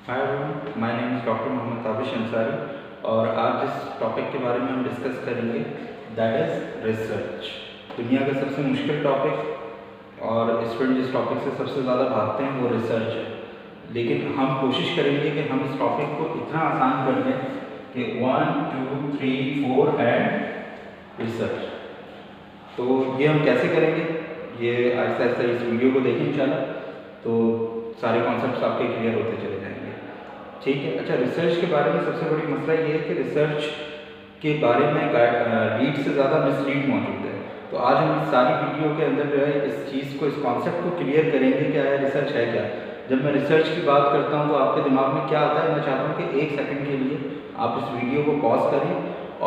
Hi everyone, my name is doctor Mohammad Tabish Ansari और आज जिस टॉपिक के बारे में हम डिस्कस करेंगे दैट इज़ रिसर्च। दुनिया का सबसे मुश्किल टॉपिक और स्टूडेंट जिस टॉपिक से सबसे ज़्यादा भागते हैं वो रिसर्च है। लेकिन हम कोशिश करेंगे कि हम इस टॉपिक को इतना आसान कर दें कि 1 2 3 4 एंड रिसर्च। तो ये हम कैसे करेंगे, ये आहिस्ता आहिस्ता इस वीडियो को देखें इंशाल्लाह, तो सारे कॉन्सेप्ट्स आपके क्लियर होते चले जाएंगे। ठीक है। अच्छा, रिसर्च के बारे में सबसे बड़ी मसला ये है कि रिसर्च के बारे में लीड से ज़्यादा मिसलीड मौजूद है। तो आज हम इस सारी वीडियो के अंदर जो है इस चीज़ को, इस कॉन्सेप्ट को क्लियर करेंगे क्या है रिसर्च है क्या। जब मैं रिसर्च की बात करता हूँ तो आपके दिमाग में क्या आता है, मैं चाहता हूँ कि 1 सेकंड के लिए आप इस वीडियो को पॉज करें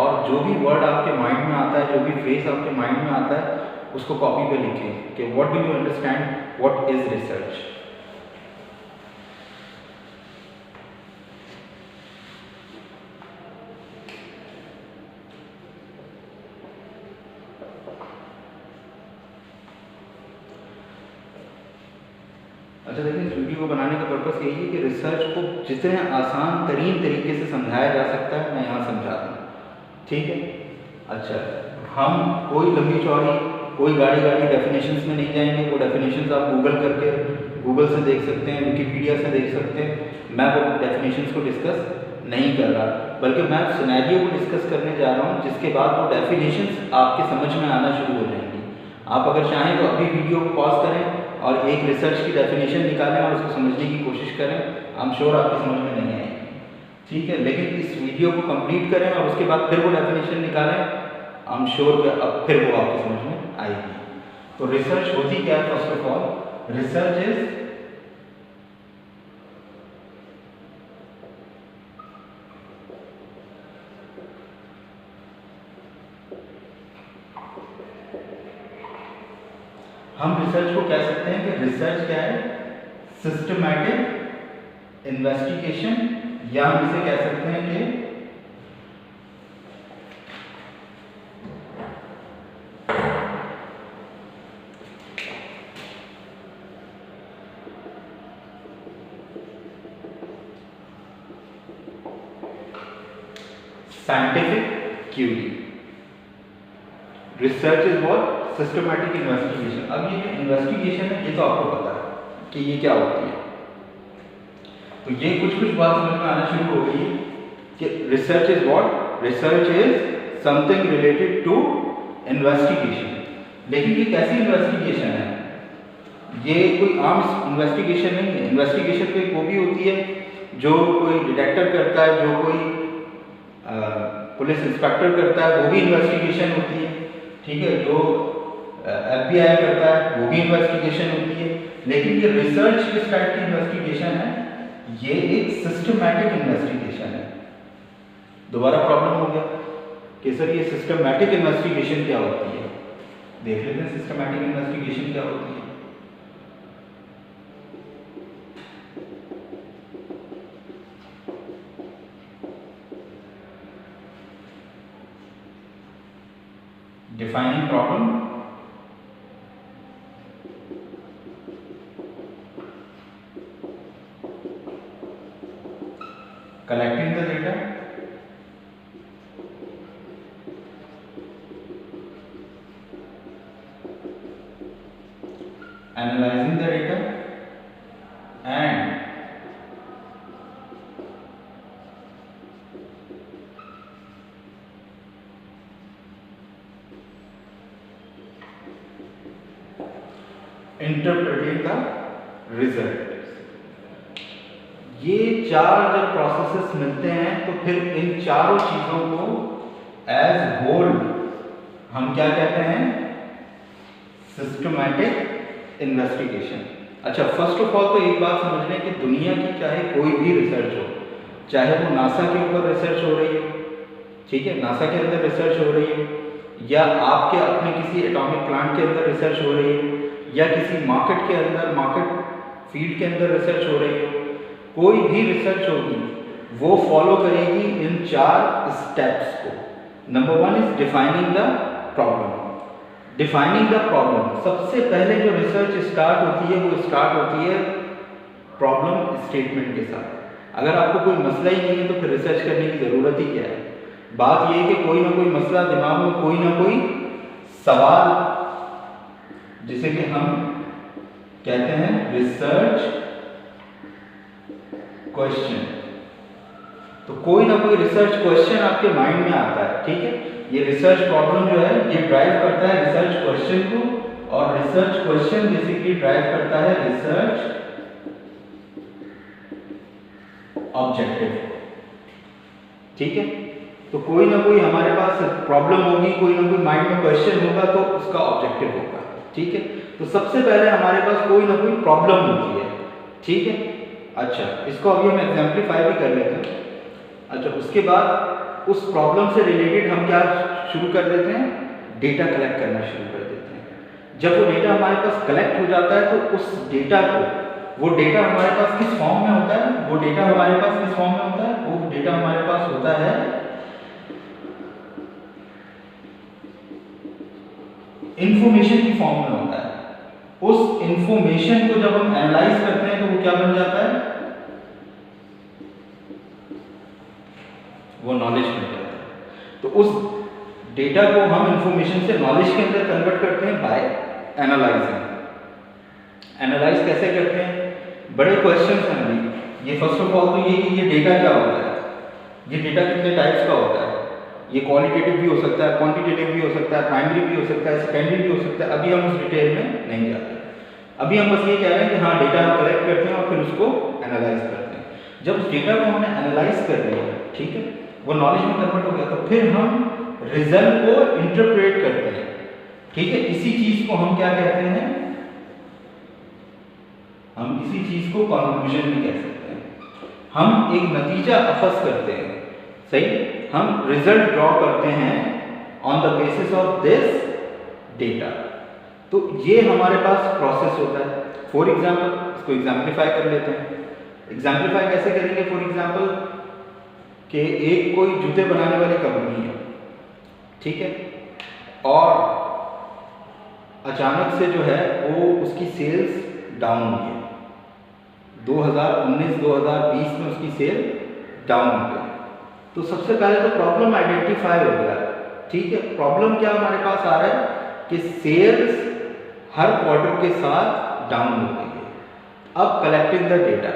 और जो भी वर्ड आपके माइंड में आता है, जो भी फ्रेज आपके माइंड में आता है, उसको कॉपी पे लिखें कि what do you understand, what is research. अच्छा देखिए, इस वीडियो को बनाने का पर्पस यही है कि रिसर्च को जितने आसान तरीन तरीके से समझाया जा सकता है मैं यहाँ समझा दूँ। ठीक है। अच्छा, हम कोई लंबी चौड़ी कोई गाड़ी डेफिनेशंस में नहीं जाएंगे। वो डेफिनेशंस आप गूगल से देख सकते हैं, विकिपीडिया से देख सकते हैं। मैं वो डेफिनेशंस को डिस्कस नहीं कर रहा, बल्कि मैं सिनेरियो को डिस्कस करने जा रहा हूँ जिसके बाद वो डेफिनेशंस आपके समझ में आना शुरू हो जाएंगी। आप अगर चाहें तो अभी वीडियो को पॉज करें और एक रिसर्च की डेफिनेशन निकालें और उसको समझने की कोशिश करें। आई एम श्योर आपकी समझ में नहीं आएगी। ठीक है, लेकिन इस वीडियो को कंप्लीट करें और उसके बाद फिर वो डेफिनेशन निकालें। आई एम श्योर कि अब फिर वो आपकी समझ में आएगी। तो रिसर्च होती क्या है? First of all, research is हम रिसर्च को कह सकते हैं कि रिसर्च क्या है? सिस्टमैटिक इन्वेस्टिगेशन, या हम इसे कह सकते हैं कि scientific query. Research is what? Systematic investigation. अब ये जो इन्वेस्टिगेशन है ये तो आपको पता है कि ये क्या होती है। तो ये कुछ बात समझ में आना शुरू हो गई कि research is what? Research is something related to investigation. लेकिन ये कैसी इन्वेस्टिगेशन है? ये कोई आम इन्वेस्टिगेशन नहीं है। इन्वेस्टिगेशन कोई वो भी होती है जो कोई डिटेक्टर करता है, जो कोई पुलिस इंस्पेक्टर करता है, वो भी इन्वेस्टिगेशन होती है। ठीक है, जो FBI करता है वो भी इन्वेस्टिगेशन होती है। लेकिन ये रिसर्च किस टाइप की इन्वेस्टिगेशन है? ये एक सिस्टमैटिक इन्वेस्टिगेशन है। दोबारा प्रॉब्लम हो गया कि सर ये सिस्टमैटिक इन्वेस्टिगेशन क्या होती है? देख लेते हैं सिस्टमैटिक इन्वेस्टिगेशन क्या होती है। Defining problem, collecting the data, analyzing the data, and interpreting the result। ये चार जब प्रोसेसेस मिलते हैं तो फिर इन चारों चीजों को एज होल हम क्या कहते हैं? Systematic investigation. अच्छा, फर्स्ट ऑफ ऑल तो एक बात समझ लें कि दुनिया की चाहे कोई भी रिसर्च हो, चाहे वो नासा के ऊपर रिसर्च हो रही हो, ठीक है, नासा के अंदर रिसर्च हो रही हो, या आपके अपने किसी एटॉमिक प्लांट के अंदर रिसर्च हो रही हो, या किसी मार्केट के अंदर, मार्केट फील्ड के अंदर रिसर्च हो रही हो, कोई भी रिसर्च होगी वो फॉलो करेगी इन चार स्टेप्स को। Number 1 is defining the problem. Defining the problem, सबसे पहले जो रिसर्च स्टार्ट होती है वो स्टार्ट होती है प्रॉब्लम स्टेटमेंट के साथ। अगर आपको कोई मसला ही नहीं है तो फिर रिसर्च करने की ज़रूरत ही क्या है। बात यह है कि कोई ना कोई मसला दिमाग में, कोई ना कोई सवाल, जिसे कि हम कहते हैं रिसर्च क्वेश्चन, तो कोई ना कोई रिसर्च क्वेश्चन आपके माइंड में आता है, ठीक है। ये रिसर्च प्रॉब्लम जो है ये ड्राइव करता है रिसर्च क्वेश्चन को, और रिसर्च क्वेश्चन बेसिकली ड्राइव करता है रिसर्च ऑब्जेक्टिव, ठीक है। तो कोई ना कोई हमारे पास प्रॉब्लम होगी, कोई ना कोई माइंड में क्वेश्चन होगा तो उसका ऑब्जेक्टिव होगा, ठीक है। तो सबसे पहले हमारे पास कोई ना कोई प्रॉब्लम होती है, ठीक है। अच्छा, इसको अभी हम एग्जाम्पलीफाई भी कर लेते हैं। अच्छा, उसके बाद उस प्रॉब्लम से रिलेटेड हम क्या शुरू कर देते हैं, डेटा कलेक्ट करना शुरू कर देते हैं। जब वो डेटा हमारे पास कलेक्ट हो जाता है तो उस डेटा को, वो डेटा हमारे पास किस फॉर्म में होता है, वो डेटा हमारे पास किस फॉर्म में होता है, वो डेटा हमारे पास होता है इंफॉर्मेशन की फॉर्म में होता है। उस इंफॉर्मेशन को जब हम एनालाइज करते हैं तो वो क्या बन जाता है, वो नॉलेज बन जाता है। तो उस डेटा को हम इंफॉर्मेशन से नॉलेज के अंदर कन्वर्ट करते हैं बाय एनालाइजिंग। एनालाइज कैसे करते हैं, बड़े क्वेश्चन हैं अभी। ये फर्स्ट ऑफ ऑल तो ये कि ये डेटा क्या होता है, ये डेटा कितने टाइप्स का होता है, ये क्वालिटेटिव भी हो सकता है, क्वांटिटेटिव भी हो सकता है, प्राइमरी भी हो सकता है, सेकेंडरी भी हो सकता है। अभी हम उस डिटेल में नहीं जाते, अभी हम बस ये कह रहे हैं कि हाँ डेटा हम कलेक्ट करते हैं और फिर उसको एनालाइज करते हैं। जब उस डेटा को हमने एनालाइज कर लिया, ठीक है, वो नॉलेज में कन्वर्ट हो गया, तो फिर हम रिजल्ट को इंटरप्रेट करते हैं, ठीक है। इसी चीज को हम क्या कहते हैं, हम इसी चीज को कंक्लूजन भी कह सकते हैं। हम एक नतीजा अखज़ करते हैं, सही, हम रिजल्ट ड्रॉ करते हैं on the basis of this data. तो ये हमारे पास प्रोसेस होता है। फॉर एग्जाम्पल, इसको एग्जाम्पलीफाई कर लेते हैं। एग्जाम्पलीफाई कैसे करेंगे, फॉर एग्जाम्पल कि एक कोई जूते बनाने वाली कंपनी है, ठीक है, और अचानक से जो है वो उसकी सेल्स डाउन हुई है। 2019-2020 में उसकी सेल डाउन हो गई। तो सबसे पहले तो प्रॉब्लम आइडेंटिफाई हो गया, ठीक है। प्रॉब्लम क्या हमारे पास आ रहा है कि सेल्स हर क्वार्टर के साथ डाउन हो गई है। अब कलेक्टिंग द डेटा,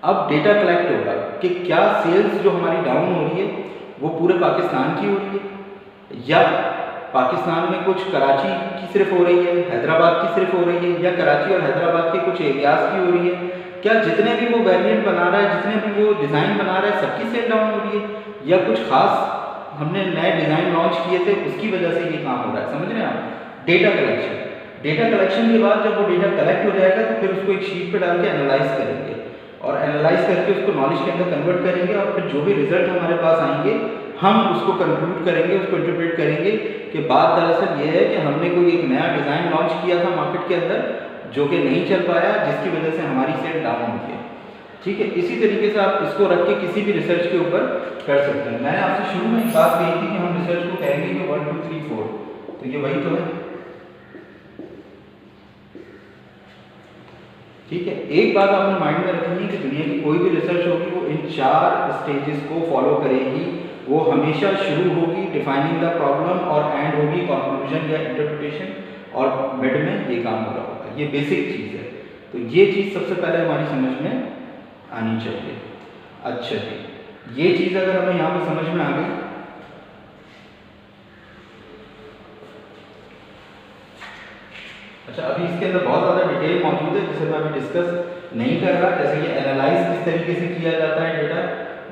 अब डेटा कलेक्ट होगा कि क्या सेल्स जो हमारी डाउन हो रही है वो पूरे पाकिस्तान की हो रही है, या पाकिस्तान में कुछ कराची की सिर्फ हो रही है, हैदराबाद की सिर्फ हो रही है, या कराची और हैदराबाद के कुछ एरियाज की हो रही है। क्या जितने भी वो वेरिएंट बना रहा है, जितने भी वो डिज़ाइन बना रहा है, सबकी सेल डाउन हो रही है, या कुछ खास हमने नए डिज़ाइन लॉन्च किए थे उसकी वजह से ये काम हो रहा है। समझ रहे हैं आप। डेटा कलेक्शन, डेटा कलेक्शन के बाद जब वो डेटा कलेक्ट हो जाएगा तो फिर उसको एक शीट पे डाल के एनालाइज करेंगे, और एनालाइज करके उसको नॉलेज के अंदर कन्वर्ट करेंगे, और फिर जो भी रिजल्ट हमारे पास आएंगे हम उसको कंक्लूड करेंगे, उसको इंटरप्रेट करेंगे कि बात दरअसल ये है कि हमने कोई एक नया डिज़ाइन लॉन्च किया था मार्केट के अंदर जो कि नहीं चल पाया, जिसकी वजह से हमारी सेल डाउन हुई है, ठीक है। इसी तरीके से आप इसको रख के किसी भी रिसर्च के ऊपर कर सकते हैं। मैंने आपसे शुरू में एक बात कही थी कि हम रिसर्च को कहेंगे कि 1 2 3 4, तो ये वही तो है, ठीक है। एक बात आपने माइंड में रखनी है कि दुनिया की कोई भी रिसर्च होगी वो इन 4 स्टेजेस को फॉलो करेगी। वो हमेशा शुरू होगी डिफाइनिंग द प्रॉब्लम, और एंड होगी कंक्लूजन या इंटरप्रिटेशन, और मिड में ये काम हो रहा होगा। ये बेसिक चीज़ है, तो ये चीज़ सबसे पहले हमारी समझ में आनी चाहिए। अच्छा जी, ये चीज़ अगर हमें यहाँ पे समझ में आ गई, अच्छा अभी इसके अंदर बहुत ज़्यादा डिटेल मौजूद है जिसे मैं अभी डिस्कस नहीं कर रहा। जैसे कि एनालाइज किस तरीके से किया जाता है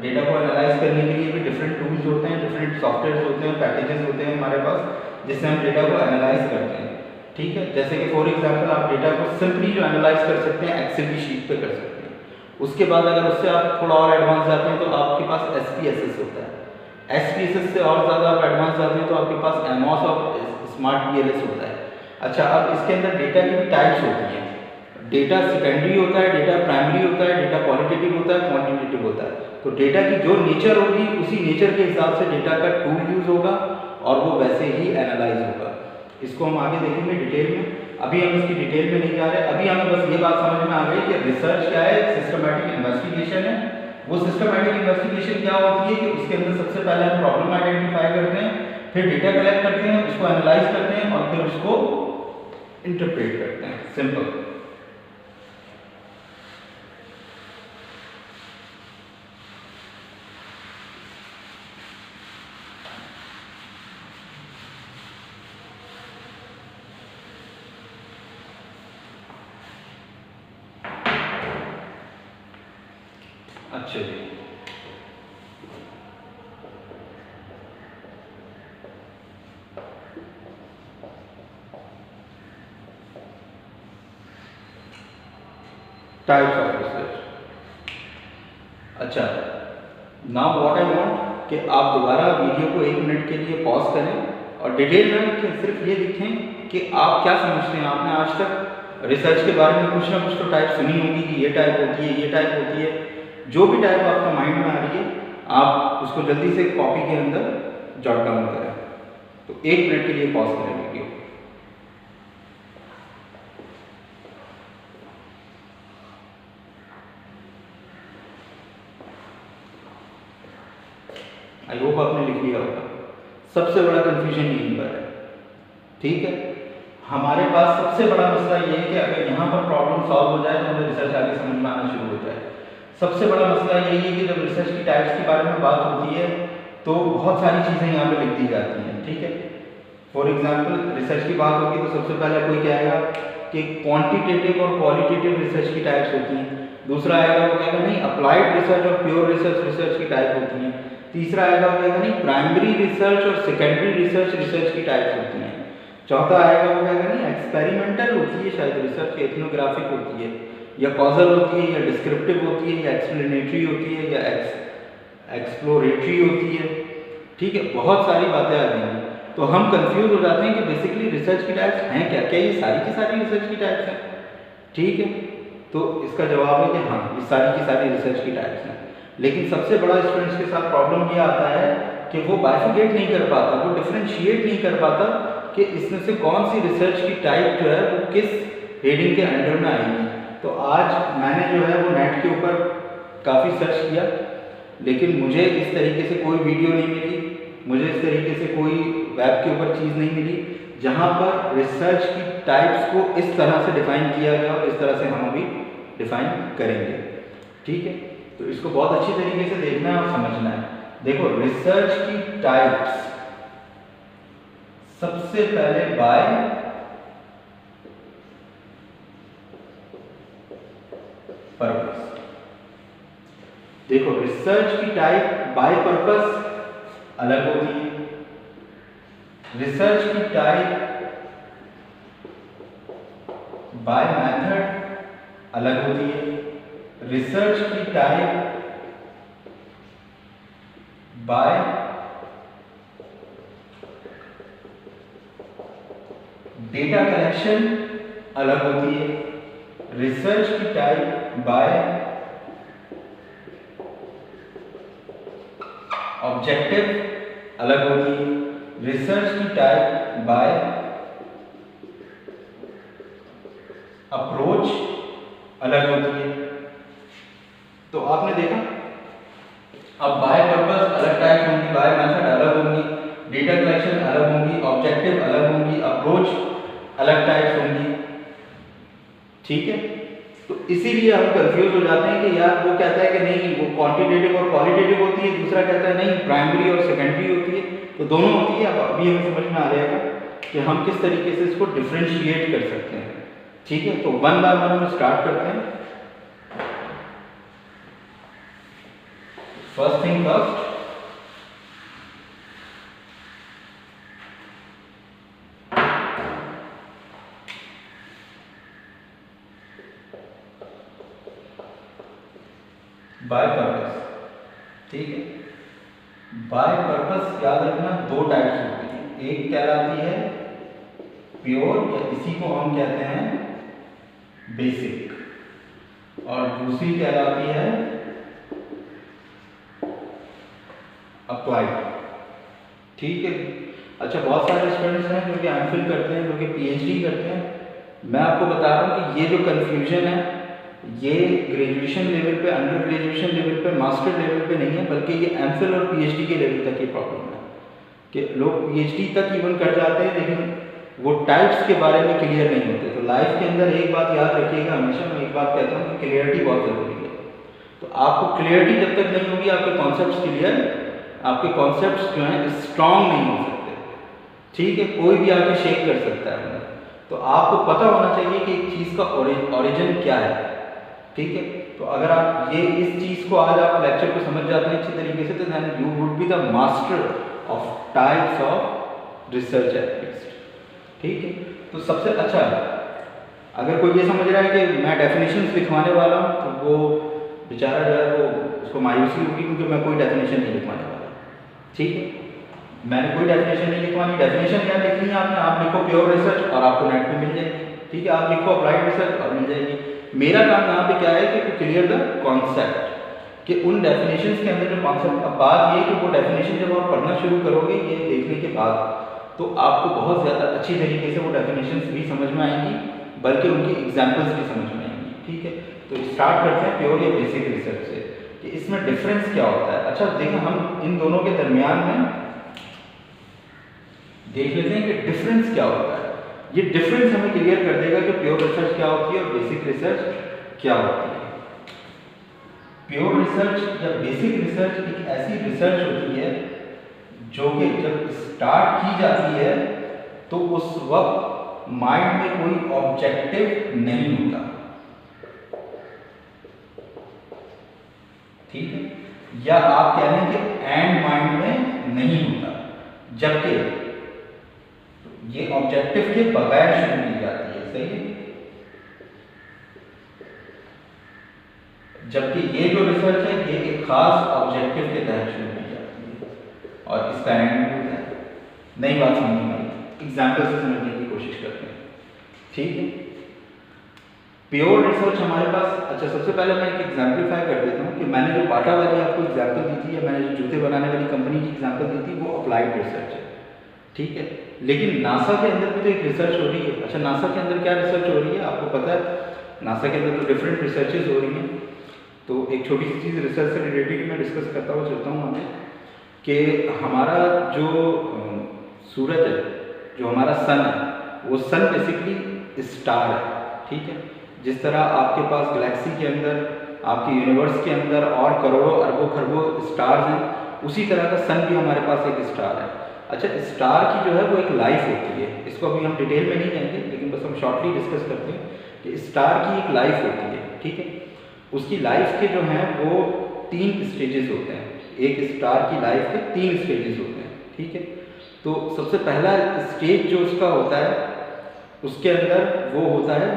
डेटा को एनालाइज करने के लिए भी डिफरेंट टूल्स होते हैं, डिफरेंट सॉफ्टवेयर होते हैं, पैकेजेस होते हैं हमारे पास, जिससे हम डेटा को एनालाइज करते हैं, ठीक है। जैसे कि फॉर एग्जांपल आप डेटा को सिंपली जो एनालाइज कर सकते हैं एक्सेल की शीट पे कर सकते हैं। उसके बाद अगर उससे आप थोड़ा और एडवांस जाते हैं तो आपके पास SPSS होता है। SPSS से और ज़्यादा आप एडवांस जाते हैं तो आपके पास एमॉस और स्मार्ट PLS होता है। अच्छा, अब इसके अंदर डेटा की भी टाइप्स होती हैं। डेटा सेकेंडरी होता है, डेटा प्राइमरी होता है, डेटा क्वालिटेटिव होता है, क्वांटिटेटिव होता है। तो डेटा की जो नेचर होगी उसी नेचर के हिसाब से डेटा का टूल यूज होगा और वो वैसे ही एनालाइज होगा। इसको हम आगे देखेंगे डिटेल में, अभी हम इसकी डिटेल में नहीं जा रहे। अभी हमें बस ये बात समझ में आ गई कि रिसर्च क्या है, सिस्टमैटिक इन्वेस्टिगेशन है, वो सिस्टमैटिक इन्वेस्टिगेशन क्या होती है कि उसके अंदर सबसे पहले हम प्रॉब्लम आइडेंटिफाई करते हैं, फिर डेटा कलेक्ट करते हैं, उसको एनालाइज करते हैं और फिर उसको इंटरप्रेट करते हैं। सिंपल। अच्छा जी, टाइप्स ऑफ रिसर्च। अच्छा, नाउ व्हाट आई वांट कि आप दोबारा वीडियो को 1 मिनट के लिए पॉज करें और डिटेल में लिखें, सिर्फ ये लिखें कि आप क्या समझते हैं। आपने आज तक रिसर्च के बारे में कुछ ना कुछ तो टाइप सुनी होगी कि ये टाइप होती है, ये टाइप होती है। जो भी टाइप आपका माइंड में आ रही है आप उसको जल्दी से कॉपी के अंदर जॉट डाउन करें। तो 1 मिनट के लिए पॉज करें वीडियो। आई होप आपने लिख लिया होगा। सबसे बड़ा कंफ्यूजन यहीं पर है, ठीक है। हमारे पास सबसे बड़ा मसला ये है कि अगर यहाँ पर प्रॉब्लम सॉल्व हो जाए तो हमें रिसर्च आगे समझ में आना शुरू हो जाए। सबसे बड़ा मसला यही है कि जब रिसर्च की टाइप्स के बारे में बात होती है तो बहुत सारी चीज़ें यहाँ पे लिख दी जाती हैं, ठीक है। फॉर एग्जांपल रिसर्च की बात होगी तो सबसे पहले कोई कहेगा कि क्वांटिटेटिव और क्वालिटेटिव रिसर्च की टाइप्स होती हैं। दूसरा आएगा वो कहेगा नहीं अप्लाइड रिसर्च और प्योर रिसर्च की टाइप होती हैं। तीसरा आएगा वो कहेगा नहीं प्राइमरी रिसर्च और सेकेंडरी रिसर्च की टाइप्स होती हैं। चौथा आएगा वो कहेगा नहीं एक्सपेरिमेंटल होती है शायद रिसर्च, एथनोग्राफिक होती है, या कॉजल होती है, या डिस्क्रिप्टिव होती है, या एक्सप्लेनेटरी होती है, या एक्सप्लोरेटरी होती है, ठीक है। बहुत सारी बातें आ गई हैं तो हम कंफ्यूज हो जाते हैं कि बेसिकली रिसर्च की टाइप्स हैं क्या, क्या ये सारी की सारी रिसर्च की टाइप्स हैं, ठीक है। तो इसका जवाब है कि हाँ ये सारी की सारी रिसर्च की टाइप्स हैं। लेकिन सबसे बड़ा स्टूडेंट्स के साथ प्रॉब्लम ये आता है कि वो बाइफिकेट नहीं कर पाता, वो डिफ्रेंशिएट नहीं कर पाता कि इसमें से कौन सी रिसर्च की टाइप जो है वो किस हेडिंग के अंडर में आएगी। तो आज मैंने जो है वो नेट के ऊपर काफ़ी सर्च किया, लेकिन मुझे इस तरीके से कोई वीडियो नहीं मिली, मुझे इस तरीके से कोई वेब के ऊपर चीज़ नहीं मिली जहाँ पर रिसर्च की टाइप्स को इस तरह से डिफाइन किया गया और इस तरह से हम अभी डिफाइन करेंगे, ठीक है। तो इसको बहुत अच्छी तरीके से देखना है और समझना है। देखो रिसर्च की टाइप्स सबसे पहले बाय पर्पस। देखो रिसर्च की टाइप बाय पर्पस अलग होती है, रिसर्च की टाइप बाय मेथड अलग होती है, रिसर्च की टाइप बाय डेटा कलेक्शन अलग होती है, रिसर्च की टाइप बाय ऑब्जेक्टिव अलग होती है, रिसर्च की टाइप बाय अप्रोच अलग होती है। तो आपने देखा अब बाय पर्पस अलग टाइप होंगी, बाय मेथड अलग होंगी, डेटा कलेक्शन अलग होंगी, ऑब्जेक्टिव अलग होंगी, अप्रोच अलग टाइप्स होंगी, ठीक है। तो इसीलिए हम कंफ्यूज हो जाते हैं कि यार वो कहता है कि नहीं वो क्वांटिटेटिव और क्वालिटेटिव होती है, दूसरा कहता है नहीं प्राइमरी और सेकेंडरी होती है। तो दोनों होती है। अब अभी हमें समझ में आ जाएगा कि हम किस तरीके से इसको डिफ्रेंशिएट कर सकते हैं, ठीक है। तो वन बाय वन हम स्टार्ट करते हैं। First thing first, by purpose, ठीक है। बाय पर्पस याद रखना दो टाइप्स होती हैं, एक कहलाती है प्योर या इसी को हम कहते हैं बेसिक, और दूसरी कहलाती है अप्लाइड, ठीक है। अच्छा बहुत सारे स्टूडेंट्स हैं जो कि एमफिल करते हैं, जो कि पीएचडी करते हैं। मैं आपको बता रहा हूँ कि ये जो कन्फ्यूजन है ये ग्रेजुएशन लेवल पे, अंडर ग्रेजुएशन लेवल पे, मास्टर लेवल पे नहीं है, बल्कि ये एमफिल और पीएचडी के लेवल तक ये प्रॉब्लम है कि लोग पीएचडी तक इवन कर जाते हैं लेकिन वो टाइप्स के बारे में क्लियर नहीं होते। तो लाइफ के अंदर एक बात याद रखिएगा, हमेशा मैं एक बात कहता हूँ कि क्लियरिटी बहुत ज़रूरी है। तो आपको क्लियरिटी जब तक नहीं होगी, आपके कॉन्सेप्ट्स क्लियर, आपके कॉन्सेप्ट्स जो हैं स्ट्रांग नहीं हो सकते, ठीक है, कोई भी आके शेक कर सकता है। तो आपको पता होना चाहिए कि एक चीज़ का ओरिजिन क्या है, ठीक है। तो अगर आप ये इस चीज़ को आज आप लेक्चर को समझ जाते हैं अच्छी तरीके से, तो then you would be the master of types of research ethics, ठीक है। तो सबसे अच्छा, अगर कोई ये समझ रहा है कि मैं डेफिनेशंस लिखवाने वाला हूँ, तो वो बेचारा जो है वो उसको मायूसी होगी, क्योंकि मैं कोई डेफिनेशन नहीं लिखवाने वाला, ठीक है। मैंने कोई डेफिनेशन नहीं लिखवानी। डेफिनेशन क्या लिखनी है आपने? आप लिखो प्योर रिसर्च और आपको नेट पे मिल जाएगी, ठीक है। आप लिखो अप्लाइड रिसर्च और मिल जाएगी। मेरा काम यहाँ पे क्या है कि टू क्लियर द कॉन्सेप्ट, कि उन डेफिनेशंस के अंदर जो कॉन्सेप्ट, अब बात ये कि वो डेफिनेशन जब आप पढ़ना शुरू करोगे ये देखने के बाद, तो आपको बहुत ज़्यादा अच्छी तरीके से वो डेफिनेशंस भी समझ में आएंगी, बल्कि उनकी एग्जाम्पल्स भी समझ में आएंगी, ठीक है। तो स्टार्ट करते हैं प्योर या बेसिक रिसर्च से कि इसमें डिफरेंस क्या होता है। अच्छा देखिए, हम इन दोनों के दरमियान में देख लेते हैं कि डिफरेंस क्या होता है। ये डिफरेंस हमें क्लियर कर देगा कि प्योर रिसर्च क्या होती है और बेसिक रिसर्च क्या होती है। प्योर रिसर्च या बेसिक रिसर्च एक ऐसी रिसर्च होती है जो कि जब स्टार्ट की जाती है तो उस वक्त माइंड में कोई ऑब्जेक्टिव नहीं होता, ठीक है, या आप कह लें कि एंड माइंड में नहीं होता, जबकि ये ऑब्जेक्टिव के बगैर शुरू की जाती है, सही है। जबकि ये जो रिसर्च है ये एक खास ऑब्जेक्टिव के तहत शुरू की जाती है और इसका एंड भी होता है। नई बात समझ में आई, एग्जाम्पल से समझने की कोशिश करते हैं, ठीक है। प्योर रिसर्च हमारे पास, अच्छा सबसे पहले मैं एक एग्जाम्पलीफाई कर देता हूँ कि मैंने जो बाटा वाली आपको एग्जाम्पल दी थी, या मैंने जो जूते बनाने वाली कंपनी की एग्जाम्पल दी थी, वो अप्लाइड रिसर्च है, ठीक है। लेकिन नासा के अंदर भी तो एक रिसर्च हो रही है। अच्छा नासा के अंदर क्या रिसर्च हो रही है आपको पता है? नासा के अंदर तो डिफरेंट रिसर्चेज हो रही हैं। तो एक छोटी सी चीज़ रिसर्च से रिलेटेड मैं डिस्कस करता हुआ चलता हूँ आगे, कि हमारा जो सूरज है, जो हमारा सन है, वो सन बेसिकली स्टार है, ठीक है। जिस तरह आपके पास गैलेक्सी के अंदर, आपके यूनिवर्स के अंदर और करोड़ों अरबों खरबों स्टार्स हैं, उसी तरह का सन भी हमारे पास एक स्टार है। अच्छा स्टार की जो है वो एक लाइफ होती है, इसको अभी हम डिटेल में नहीं जाएंगे, लेकिन बस हम शॉर्टली डिस्कस करते हैं कि स्टार की एक लाइफ होती है, ठीक है। उसकी लाइफ के जो हैं वो 3 स्टेजेस होते हैं। एक स्टार की लाइफ के 3 स्टेजेस होते हैं, ठीक है। तो सबसे पहला स्टेज जो उसका होता है, उसके अंदर वो होता है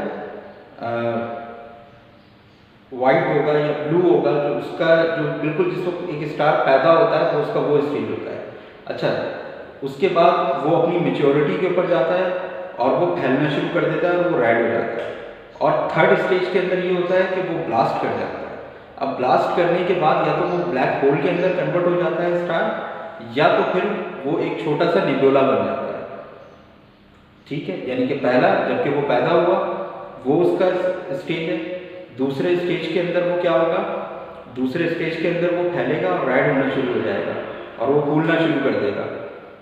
वाइट होगा या ब्लू होगा, जो उसका जो बिल्कुल जिस वक्त एक स्टार पैदा होता है तो उसका वो स्टेज होता है। अच्छा उसके बाद वो अपनी मेच्योरिटी के ऊपर जाता है और वो फैलना शुरू कर देता है और वो रेड हो जाता है। और थर्ड स्टेज के अंदर ये होता है कि वो ब्लास्ट कर जाता है। अब ब्लास्ट करने के बाद या तो वो ब्लैक होल के अंदर कन्वर्ट हो जाता है स्टार, या तो फिर वो एक छोटा सा निब्यूला बन जाता है, ठीक है। यानी कि पहला जबकि वो पैदा हुआ वो उसका स्टेज है। दूसरे स्टेज के अंदर वो क्या होगा, दूसरे स्टेज के अंदर वो फैलेगा और रेड होना शुरू हो जाएगा और वो फूलना शुरू कर देगा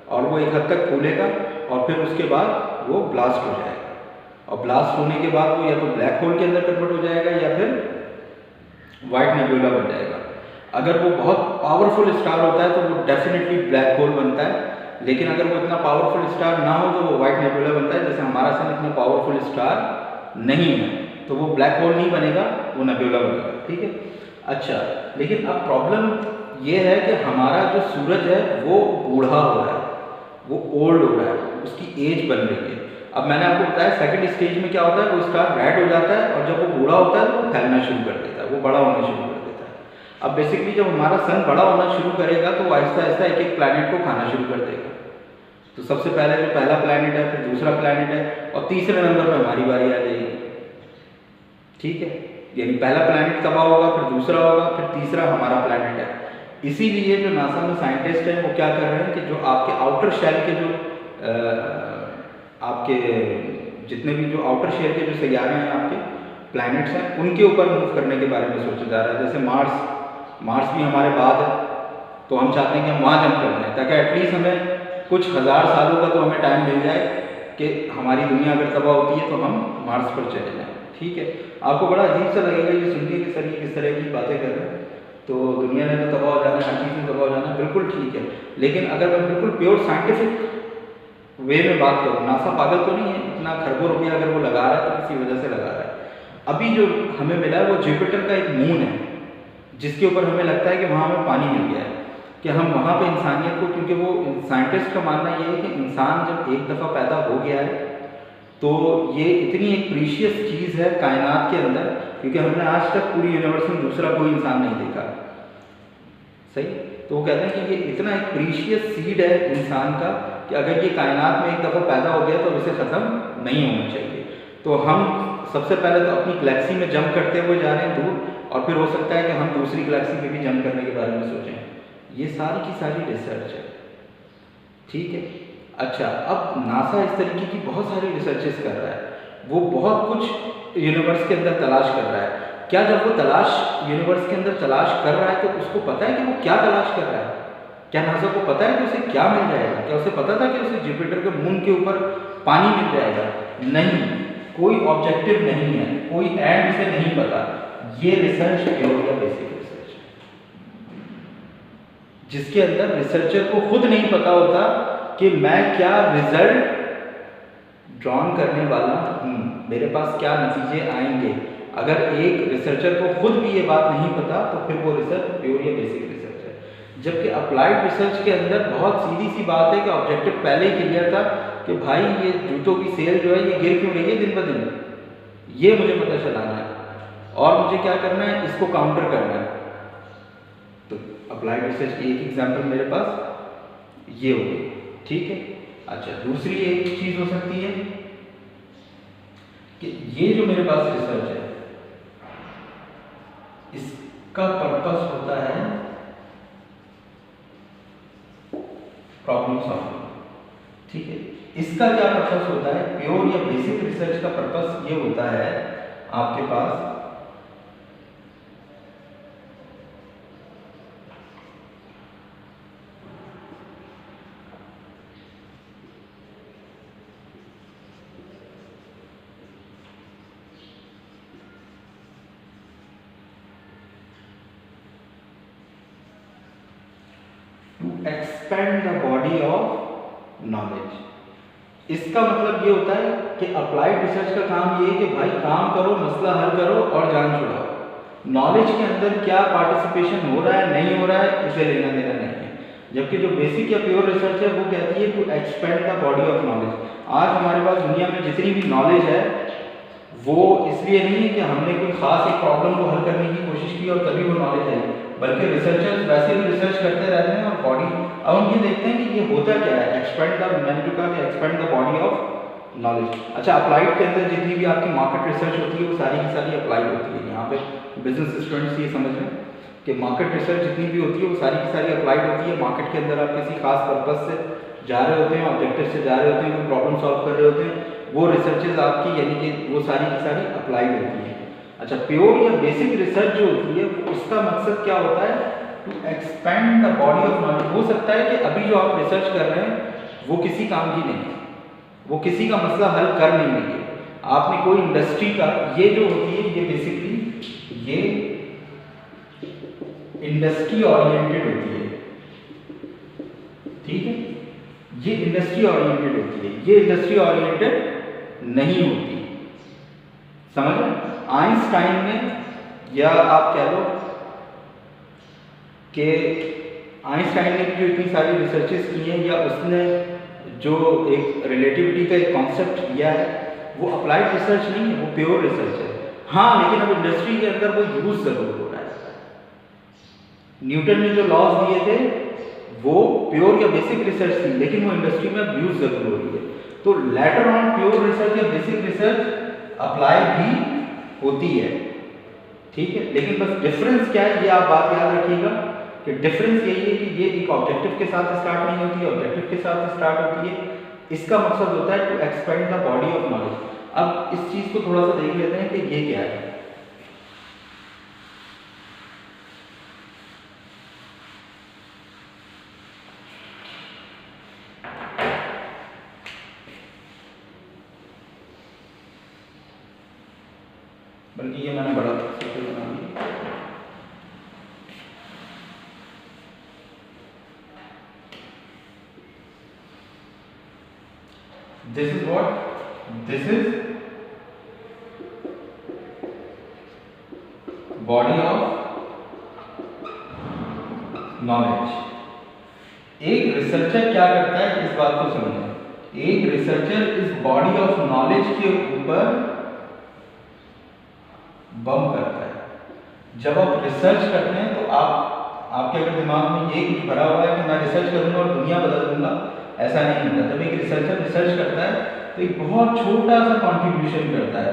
और वो एक हद तक फूलेगा और फिर उसके बाद वो ब्लास्ट हो जाएगा। और ब्लास्ट होने के बाद वो या तो ब्लैक होल के अंदर कन्वर्ट हो जाएगा या फिर वाइट नेबुला बन जाएगा। अगर वो बहुत पावरफुल स्टार होता है तो वो डेफिनेटली ब्लैक होल बनता है, लेकिन अगर वो इतना पावरफुल स्टार ना हो तो वो वाइट नेबुला बनता है। जैसे हमारा सन इतना पावरफुल स्टार नहीं है तो वो ब्लैक होल नहीं बनेगा, वो नेबुला बनेगा, ठीक है। अच्छा लेकिन अब प्रॉब्लम ये है कि हमारा जो सूरज है वो बूढ़ा हो रहा है, वो ओल्ड हो रहा है, उसकी एज बन रही है। अब मैंने आपको बताया सेकंड स्टेज में क्या होता है, वो स्टार रेड हो जाता है और जब वो बूढ़ा होता है तो वो फैलना शुरू कर देता है, वो बड़ा होना शुरू कर देता है। अब बेसिकली जब हमारा सन बड़ा होना शुरू करेगा तो आहिस्ता आहिस्ता एक एक प्लैनेट को खाना शुरू कर देगा। तो सबसे पहले जो पहला प्लैनेट है, फिर दूसरा प्लैनेट है और तीसरे नंबर पर हमारी बारी आ जाएगी, ठीक है। यानी पहला प्लैनेट तबाह होगा, फिर दूसरा होगा, फिर तीसरा हमारा प्लैनेट है। इसीलिए जो नासा में साइंटिस्ट हैं वो क्या कर रहे हैं कि जो आपके आउटर शेल के जो आपके जितने भी जो आउटर शेल के जो सैयारे हैं आपके, प्लैनेट्स हैं उनके ऊपर मूव करने के बारे में सोचा जा रहा है। जैसे मार्स भी हमारे बाद है, तो हम चाहते हैं कि हम वहाँ जंप कर जाएँ ताकि एटलीस्ट हमें कुछ हज़ार सालों का तो हमें टाइम मिल जाए कि हमारी दुनिया अगर तबाह होती है तो हम मार्स पर चले जाएँ। ठीक है, आपको बड़ा अजीब सा लगेगा ये सुन के कि सर ये किस तरह की बातें कर रहे हैं, तो दुनिया ने तो तबाह हो जाना है, हर चीज़ में तबाह हो जाना है, बिल्कुल ठीक है। लेकिन अगर मैं बिल्कुल प्योर साइंटिफिक वे में बात करूँ, नासा पागल तो नहीं है, इतना खरबों रुपया अगर वो लगा रहा है तो किसी वजह से लगा रहा है। अभी जो हमें मिला है वो जुपिटर का एक मून है जिसके ऊपर हमें लगता है कि वहाँ हमें पानी मिल गया है, कि हम वहाँ पे इंसानियत को, क्योंकि वो साइंटिस्ट का मानना ये है कि इंसान जब एक दफ़ा पैदा हो गया है तो ये इतनी एक प्रीशियस चीज़ है कायनात के अंदर, क्योंकि हमने आज तक पूरी यूनिवर्स में दूसरा कोई इंसान नहीं देखा। सही, तो वो कहते हैं कि ये इतना एक प्रीशियस सीड है इंसान का कि अगर ये कायनात में एक दफ़ा पैदा हो गया तो इसे ख़त्म नहीं होना चाहिए। तो हम सबसे पहले तो अपनी गैलेक्सी में जंप करते हुए जा रहे हैं दूर, और फिर हो सकता है कि हम दूसरी गैलेक्सी में भी जंप करने के बारे में सोचें। ये सारी की सारी रिसर्च है। ठीक है, अच्छा, अब नासा इस तरीके की बहुत सारी रिसर्चेस कर रहा है, वो बहुत कुछ यूनिवर्स के अंदर तलाश कर रहा है। क्या जब वो तलाश यूनिवर्स के अंदर तलाश कर रहा है तो उसको पता है कि वो क्या तलाश कर रहा है? क्या नासा को पता है कि उसे क्या मिल जाएगा? क्या उसे पता था कि उसे जुपिटर के मून के ऊपर पानी मिल जाएगा? नहीं, कोई ऑब्जेक्टिव नहीं है, कोई एंड उसे नहीं पता। ये रिसर्च प्योर या बेसिक रिसर्च है, जिसके अंदर रिसर्चर को खुद नहीं पता होता कि मैं क्या रिजल्ट ड्रॉन करने वाला हूँ, मेरे पास क्या नतीजे आएंगे। अगर एक रिसर्चर को खुद भी ये बात नहीं पता तो फिर वो रिसर्च प्योर या बेसिक रिसर्च है। जबकि अप्लाइड रिसर्च के अंदर बहुत सीधी सी बात है कि ऑब्जेक्टिव पहले ही क्लियर था कि भाई ये जूतों की सेल जो है ये गिर क्यों रही है दिन ब दिन, ये मुझे पता चलाना है और मुझे क्या करना है, इसको काउंटर करना है। तो अप्लाइड रिसर्च की एक एग्जाम्पल मेरे पास ये हो गई। ठीक है, अच्छा, दूसरी एक चीज़ हो सकती है कि ये जो मेरे पास रिसर्च है इसका पर्पस होता है प्रॉब्लम सॉल्विंग। ठीक है, इसका क्या पर्पस होता है? प्योर या बेसिक रिसर्च का पर्पस ये होता है आपके पास expand the body of knowledge. इसका मतलब ये होता है कि अप्लाइड रिसर्च का काम ये है कि भाई काम करो, मसला हल करो और जान छुड़ाओ। नॉलेज के अंदर क्या पार्टिसिपेशन हो रहा है नहीं हो रहा है इसे लेना देना नहीं है। जबकि जो बेसिक या प्योर रिसर्च है वो कहती है to expand the body of knowledge. आज हमारे पास दुनिया में जितनी भी नॉलेज है वो इसलिए नहीं है कि हमने कोई खास एक प्रॉब्लम को हल करने की कोशिश की और तभी वो नॉलेज आई, बल्कि रिसर्चर्स वैसे भी रिसर्च करते रहते हैं और बॉडी। अब हम ये देखते हैं कि ये होता क्या है, एक्सपेंड द, मैंने जो कहा कि expand the body of knowledge. अच्छा, अप्लाइड के अंदर जितनी भी आपकी मार्केट रिसर्च होती है वो सारी की सारी अप्लाइड होती है। यहाँ पे बिजनेस स्टूडेंट्स ये समझ लें कि मार्केट रिसर्च जितनी भी होती है वो सारी की सारी अप्लाइड होती है। मार्केट के अंदर आप किसी खास पर्पज से जा रहे होते हैं, ऑब्जेक्टिव से जा रहे होते हैं, कोई प्रॉब्लम सॉल्व कर रहे होते हैं, वो रिसर्चेज आपकी यानी कि वो सारी की सारी अप्लाइड होती है। अच्छा, प्योर या बेसिक रिसर्च जो होती है उसका मकसद क्या होता है, to expand the body of knowledge. हो सकता है कि अभी जो आप रिसर्च कर रहे हैं वो किसी काम की नहीं है, वो किसी का मसला हल कर नहीं रही है, आपने कोई इंडस्ट्री का, ये जो होती है ये बेसिकली ये इंडस्ट्री ओरिएंटेड होती है। ठीक है, ये इंडस्ट्री ओरिएंटेड होती है, ये इंडस्ट्री ओरिएंटेड नहीं होती। समझ रहे? आइंस्टाइन ने, या आप कह लो कि आइंस्टाइन ने भी जो इतनी सारी रिसर्चेस की हैं, या उसने जो एक रिलेटिविटी का एक कॉन्सेप्ट दिया है वो अप्लाइड रिसर्च नहीं है, वो प्योर रिसर्च है। हाँ, लेकिन अब इंडस्ट्री के अंदर वो यूज जरूर हो रहा है। न्यूटन ने जो लॉज दिए थे वो प्योर या बेसिक रिसर्च थी, लेकिन वो इंडस्ट्री में अब यूज जरूर हो रही है। तो लेटर ऑन प्योर रिसर्च या बेसिक रिसर्च अप्लाई भी होती है। ठीक है, लेकिन बस डिफरेंस क्या है ये आप बात याद रखिएगा कि डिफरेंस यही है कि ये एक ऑब्जेक्टिव के साथ स्टार्ट नहीं होती है, ऑब्जेक्टिव के साथ स्टार्ट होती है। इसका मकसद होता है to expand the body of knowledge. अब इस चीज को थोड़ा सा देख लेते हैं कि ये क्या है। बल्कि ये मैंने बड़ा सर्कल बना दिया। This is what? This is body of knowledge। एक रिसर्चर क्या करता है, इस बात को समझें। एक रिसर्चर इस बॉडी ऑफ नॉलेज के ऊपर बम करता है। जब आप रिसर्च करते हैं तो आपके अगर दिमाग में ये कुछ भरा हुआ है कि मैं रिसर्च करूंगा और दुनिया बदल दूंगा, ऐसा नहीं होता। जब एक रिसर्चर रिसर्च करता है तो एक बहुत छोटा सा कंट्रीब्यूशन करता है,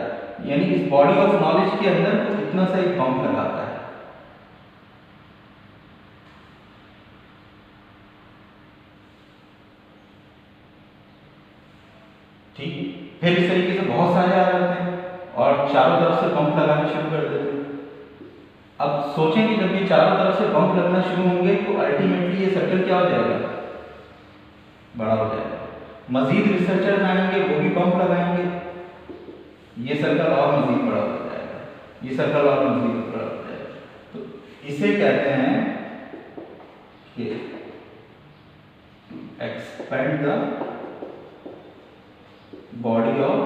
यानी इस बॉडी ऑफ नॉलेज के अंदर तो इतना सा एक बम लगाता है। ठीक, फिर इस तरीके से बहुत सारे आ जाते हैं और चारों तरफ से बम लगाना शुरू कर देते हैं। अब सोचें कि जब ये चारों तरफ से बम लगना शुरू होंगे तो अल्टीमेटली ये सर्कल क्या हो जाएगा, बड़ा हो जाएगा। मजीद रिसर्चर आएंगे, वो भी बम लगाएंगे, ये सर्कल और मजीद बड़ा हो जाएगा, ये सर्कल और मजीद बड़ा हो जाएगा। तो इसे कहते हैं कि expand the body of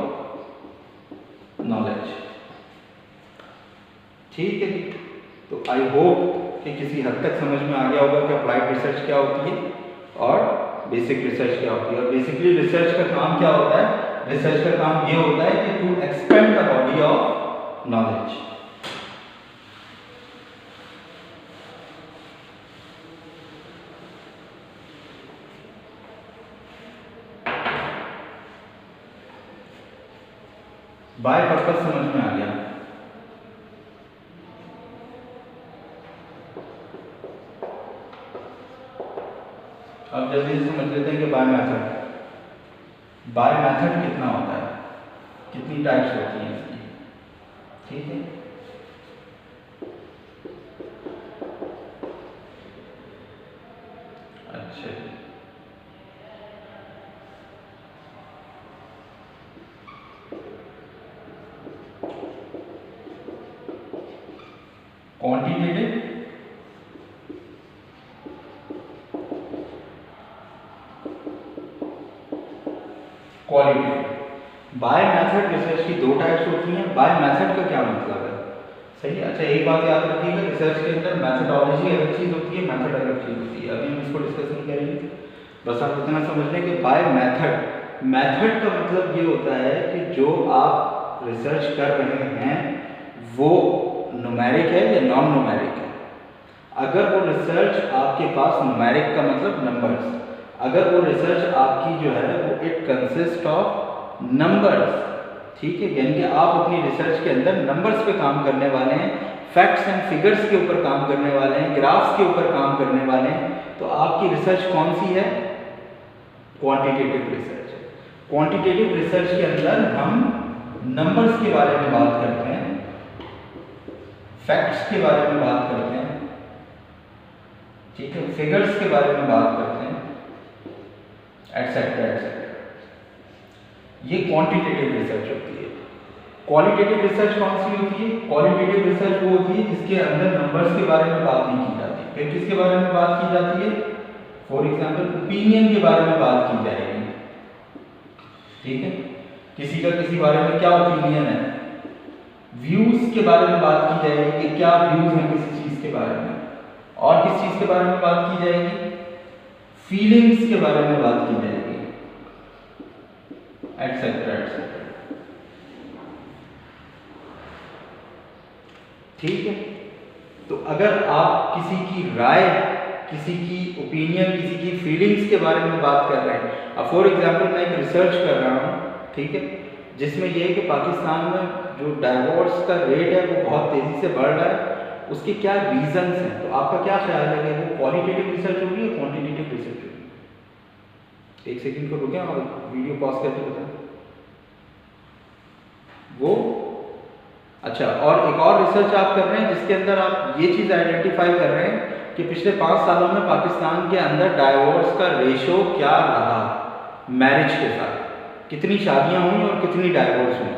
knowledge. ठीक है, तो आई होप कि किसी हद तक समझ में आ गया होगा कि अप्लाइड रिसर्च क्या होती है और बेसिक रिसर्च क्या होती है। और बेसिकली रिसर्च का काम क्या होता है, रिसर्च का काम ये होता है कि to expand the body of knowledge. By purpose समझ में आ गया। अब जल्दी से समझ लेते हैं कि बाय मेथड। बाय मेथड कितना होता है, कितनी टाइप्स होती हैं इसकी। ठीक है, अच्छा quantitative, qualitative. By method research की दो टाइप्स होती हैं। बाय मेथड का क्या मतलब है, सही है। अच्छा एक बात याद रखिएगा, रिसर्च के अंदर मेथडोलॉजी अलग चीज़ होती है, मेथड अलग चीज़ होती है। अभी हम इसको डिस्कस नहीं करेंगे, बस आप इतना समझ लें कि बाय मेथड, मेथड का मतलब ये होता है कि जो आप रिसर्च कर रहे हैं वो न्यूमेरिक है या नॉन न्यूमेरिक है। अगर वो रिसर्च आपके पास न्यूमेरिक का मतलब नंबर्स, अगर वो रिसर्च आपकी जो है वो इट कंसिस्ट ऑफ नंबर्स, ठीक है, यानी कि आप अपनी रिसर्च के अंदर नंबर्स पे काम करने वाले हैं, फैक्ट्स एंड फिगर्स के ऊपर काम करने वाले हैं, ग्राफ्स के ऊपर काम करने वाले हैं, तो आपकी रिसर्च कौन सी है, क्वांटिटेटिव रिसर्च है। क्वांटिटेटिव रिसर्च के अंदर हम नंबर्स के बारे में बात करते हैं, फैक्ट्स के बारे में बात करते हैं, ठीक है, फिगर्स के बारे में बात करते हैं, एटसेट्रा एटसेट्रा। ये क्वांटिटेटिव रिसर्च होती है। क्वालिटेटिव रिसर्च कौन सी होती है, क्वालिटेटिव रिसर्च वो होती है जिसके अंदर नंबर्स के बारे में बात नहीं की जाती। फिर किसके बारे में बात की जाती है, फॉर एग्जांपल ओपिनियन के बारे में बात की जाएगी, ठीक है, किसी का किसी बारे में क्या ओपिनियन है, व्यूज के बारे में बात की जाएगी कि क्या व्यूज हैं किसी चीज के बारे में, और किस चीज के बारे में बात की जाएगी, फीलिंग्स के बारे में बात की जाएगी, एटसेट्रा एटसेट्रा। ठीक है, तो अगर आप किसी की राय, किसी की ओपिनियन, किसी की फीलिंग्स के बारे में बात कर रहे हैं, अब फॉर एग्जांपल मैं एक रिसर्च कर रहा हूँ, ठीक है, जिसमें यह है कि पाकिस्तान में जो डाइवोर्स का रेट है वो बहुत तेजी से बढ़ रहा है, उसके क्या रीजंस हैं, तो आपका क्या ख्याल है कि वो क्वालिटेटिव रिसर्च होगी या क्वांटिटेटिव रिसर्च होगी? एक सेकंड को रुकें और वीडियो पॉज करके बताएं। वो अच्छा, और एक और रिसर्च आप कर रहे हैं जिसके अंदर आप ये चीज़ आइडेंटिफाई कर रहे हैं कि पिछले 5 सालों में पाकिस्तान के अंदर डाइवोर्स का रेशो क्या रहा मैरिज के साथ, कितनी शादियां हुई और कितनी डाइवोर्स हुई।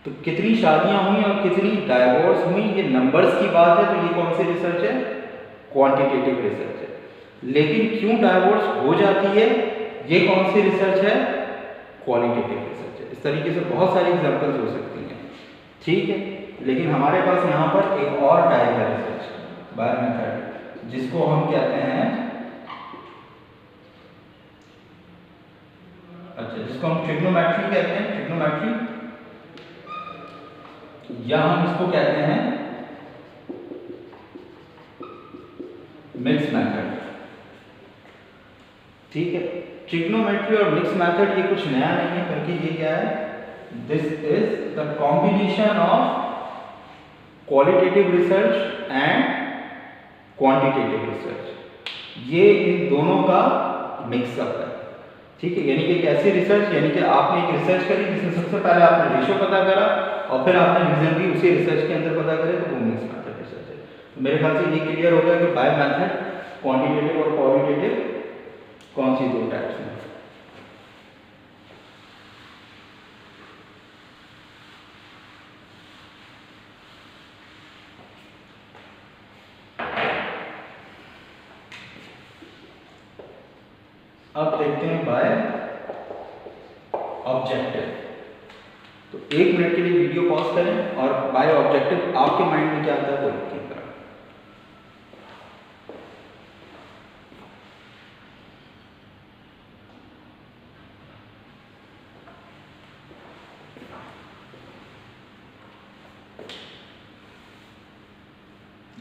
तो कितनी शादियां हुई और कितनी डाइवोर्स हुई, ये नंबर्स की बात है, तो ये कौन सी रिसर्च है? क्वांटिटेटिव रिसर्च है। लेकिन क्यों डाइवोर्स हो जाती है, ये कौन सी रिसर्च है? क्वालिटेटिव रिसर्च है। इस तरीके से बहुत सारी एग्जांपल्स हो सकती हैं, ठीक है। लेकिन हमारे पास यहाँ पर एक और टाइप है रिसर्च बाय मेथड, जिसको हम कहते हैं, अच्छा, जिसको हम ट्रिग्नोमेट्री कहते हैं, ट्रिग्नोमेट्री, या हम इसको कहते हैं मिक्स मेथड, ठीक है। ट्रिग्नोमेट्री और मिक्स मेथड ये कुछ नया नहीं है, बल्कि ये क्या है? This is the combination of qualitative research and quantitative research, ये इन दोनों का मिक्सअप है, ठीक है। यानी कि एक ऐसी रिसर्च, यानी कि आपने एक रिसर्च करी जिसमें सबसे पहले आपने रेशो पता करा और फिर आपने रीजन भी उसी रिसर्च के अंदर पता करे, तो वो मिक्स मेथड रिसर्च है। तो मेरे ख्याल से ये क्लियर हो गया कि बाय मेथड क्वांटिटेटिव और क्वालिटेटिव कौन सी दो टाइप्स हैं। अब देखते हैं बाय ऑब्जेक्टिव। तो 1 मिनट के लिए वीडियो पॉज करें और बाय ऑब्जेक्टिव आपके माइंड में क्या आता है वो लिखिए।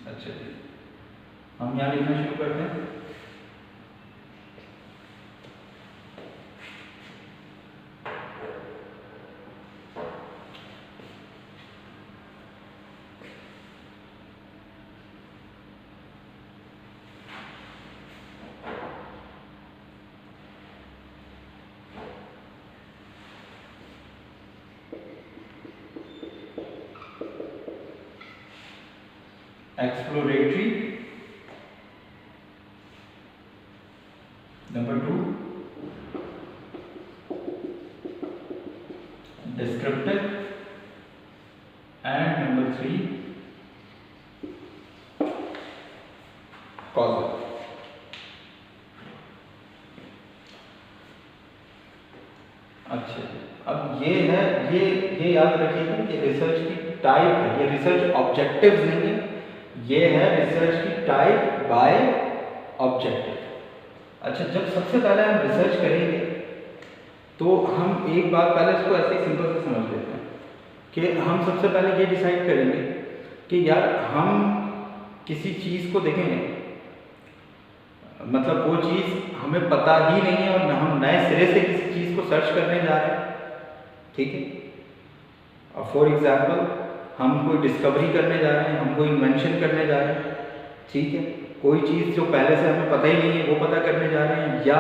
अच्छा जी, हम यहाँ लिखना शुरू करते हैं। Exploratory, number 2 descriptive and number 3 causal. अच्छा, अब ये है, ये याद रखिएगा कि रिसर्च की टाइप है, ये रिसर्च ऑब्जेक्टिव्स नहीं है, ये है रिसर्च की टाइप बाय ऑब्जेक्टिव। अच्छा, जब सबसे पहले हम रिसर्च करेंगे तो हम एक बात पहले इसको ऐसे ही सिंपल से समझ लेते हैं कि हम सबसे पहले ये डिसाइड करेंगे कि यार हम किसी चीज़ को देखेंगे, मतलब वो चीज़ हमें पता ही नहीं है और हम नए सिरे से किसी चीज़ को सर्च करने जा रहे हैं, ठीक है। और फॉर एग्जाम्पल हम कोई डिस्कवरी करने जा रहे हैं, हम कोई इन्वेंशन करने जा रहे हैं, ठीक है। कोई चीज़ जो पहले से हमें पता ही नहीं है वो पता करने जा रहे हैं, या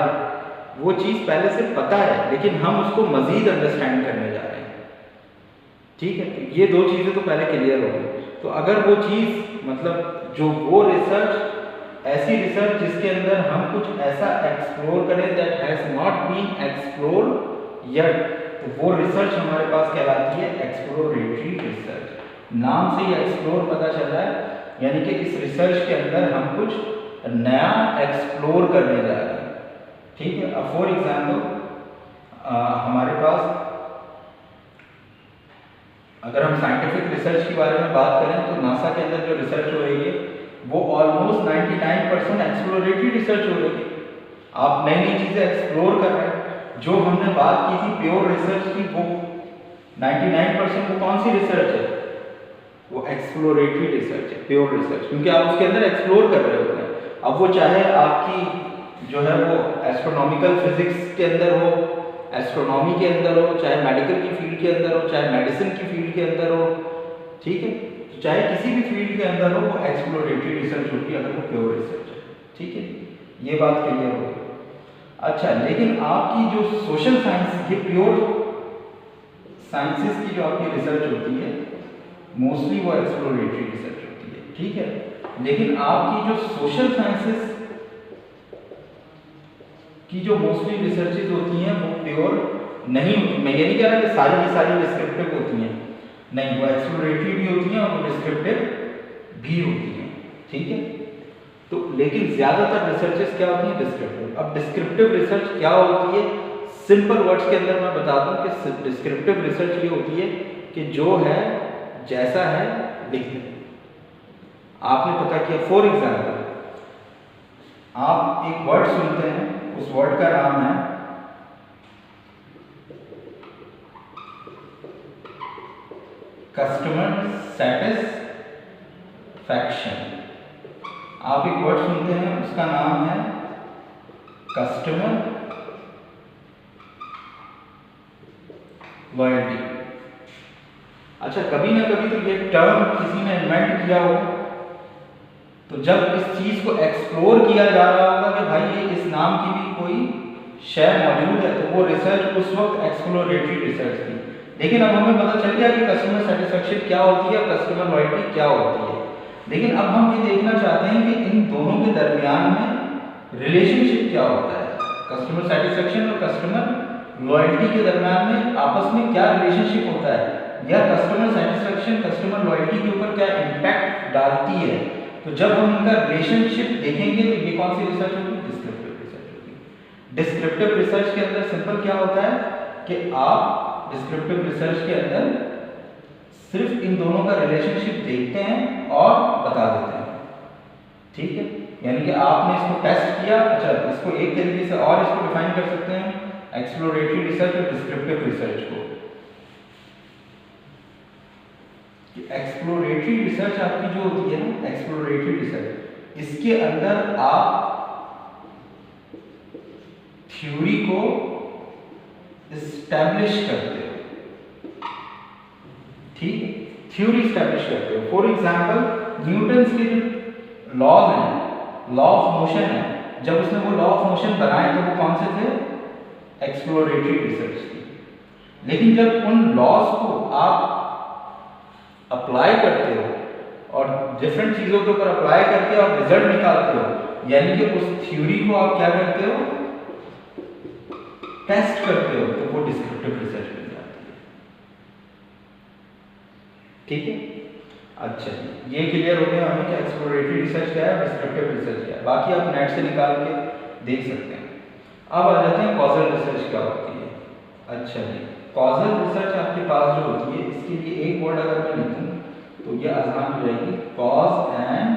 वो चीज़ पहले से पता है लेकिन हम उसको मज़ीद अंडरस्टैंड करने जा रहे हैं, ठीक है। ये दो चीज़ें तो पहले क्लियर हो गई। तो अगर वो चीज़, मतलब जो वो रिसर्च, ऐसी रिसर्च जिसके अंदर हम कुछ ऐसा एक्सप्लोर करें that has not been explored yet, तो वो रिसर्च हमारे पास कहलाती है एक्सप्लोरेटरी रिसर्च। नाम से ही एक्सप्लोर पता चल रहा है, यानी कि इस रिसर्च के अंदर हम कुछ नया एक्सप्लोर करने जा रहे हैं, ठीक है। अब फॉर एग्जाम्पल हमारे पास अगर हम साइंटिफिक रिसर्च के बारे में बात करें तो नासा के अंदर जो रिसर्च हो रही है वो ऑलमोस्ट 99% एक्सप्लोरेटरी रिसर्च हो रही है। आप नई नई चीज़ें एक्सप्लोर कर रहे हैं। जो हमने बात की थी प्योर रिसर्च की, वो 99% वो कौन सी रिसर्च है? वो एक्सप्लोरेटरी रिसर्च है, प्योर रिसर्च, क्योंकि आप उसके अंदर एक्सप्लोर कर रहे होते हैं। अब वो चाहे आपकी जो है वो एस्ट्रोनॉमिकल फिजिक्स के अंदर हो, एस्ट्रोनॉमी के अंदर हो, चाहे मेडिकल की फील्ड के अंदर हो, चाहे मेडिसिन की फील्ड के अंदर हो, ठीक है। तो चाहे किसी भी फील्ड के अंदर हो, वो एक्सप्लोरेटरी रिसर्च होती है अगर वो प्योर रिसर्च है, ठीक है। ये बात क्लियर हो गई। अच्छा, लेकिन आपकी जो सोशल साइंस, ये प्योर साइंसेस की जो आपकी रिसर्च होती है मोस्टली वो एक्सप्लोरेटरी रिसर्च होती है, ठीक है। लेकिन आपकी जो सोशल साइंसेस की जो मोस्टली रिसर्चेज होती हैं वो प्योर नहीं होती। मैं ये नहीं कह रहा कि सारी की सारी डिस्क्रिप्टिव होती हैं, नहीं, वो एक्सप्लोरेटरी भी होती हैं और वो डिस्क्रिप्टिव भी होती हैं, ठीक है। तो लेकिन ज़्यादातर रिसर्चेस क्या होती हैं? डिस्क्रिप्टिव। अब डिस्क्रिप्टिव रिसर्च क्या होती है? सिंपल वर्ड्स के अंदर मैं बता दूं कि डिस्क्रिप्टिव रिसर्च ये होती है कि जो है जैसा है लिख दें। आपने पता किया, फॉर एग्जाम्पल आप एक वर्ड सुनते हैं, उस वर्ड का नाम है कस्टमर सेटिस्फैक्शन। आप एक वर्ड सुनते हैं, उसका नाम है कस्टमर लॉयल्टी। अच्छा, कभी ना कभी तो ये टर्म किसी ने इन्वेंट किया होगा, तो जब इस चीज को एक्सप्लोर किया जा रहा होगा कि भाई ये इस नाम की भी कोई शय मौजूद है, तो वो रिसर्च उस वक्त एक्सप्लोरेटरी रिसर्च थी। लेकिन अब हमें पता चल गया कि कस्टमर सेटिस्फैक्शन क्या होती है, कस्टमर लॉयल्टी क्या होती है। लेकिन अब हम ये देखना चाहते हैं कि इन दोनों के दरमियान में रिलेशनशिप क्या होता है, कस्टमर सेटिस्फैक्शन और कस्टमर लॉयल्टी के दरमियान में आपस में क्या रिलेशनशिप होता है, या कस्टमर सेटिस्फैक्शन कस्टमर लॉयल्टी के ऊपर क्या इम्पैक्ट डालती है। तो जब हम इनका रिलेशनशिप देखेंगे तो ये कौन सी रिसर्च होगी? डिस्क्रिप्टिव रिसर्च होगी। डिस्क्रिप्टिव रिसर्च के अंदर सिंपल क्या होता है कि आप डिस्क्रिप्टिव रिसर्च के अंदर सिर्फ इन दोनों का रिलेशनशिप देखते हैं और बता देते हैं, ठीक है। यानी कि आपने इसको टेस्ट किया। अच्छा, इसको एक तरीके से और इसको डिफाइन कर सकते हैं, एक्सप्लोरेटरी रिसर्च और डिस्क्रिप्टिव रिसर्च को। एक्सप्लोरेटरी रिसर्च आपकी जो होती है ना, एक्सप्लोरेटरी रिसर्च, इसके अंदर आप थ्योरी को एस्टैब्लिश करते हो, ठीक है, थ्योरी एस्टैब्लिश करते हो। फॉर एग्जांपल न्यूटन्स के जो लॉज हैं, लॉ ऑफ मोशन है, जब उसने वो लॉ ऑफ मोशन बनाए तो वो कौन से थे? एक्सप्लोरेटरी रिसर्च थी। लेकिन जब उन लॉज को आप अप्लाई करते हो और डिफरेंट चीजों के ऊपर अप्लाई करके और रिजल्ट निकालते हो, यानी कि उस थ्योरी को आप क्या करते हो? टेस्ट करते हो, तो वो डिस्क्रिप्टिव रिसर्च बन जाती है, ठीक है। अच्छा, ये क्लियर हो गया हमें कि एक्सप्लोरेटरी रिसर्च क्या है, डिस्क्रिप्टिव रिसर्च क्या है। बाकी आप नेट से निकाल के देख सकते हैं। अब आ जाते हैं कॉजल रिसर्च क्या होती है। अच्छा जी, कॉजल रिसर्च आपके पास जो होती है, इसके लिए एक वर्ड अगर मैं लिखूं तो ये आसान हो जाएगी, कॉज एंड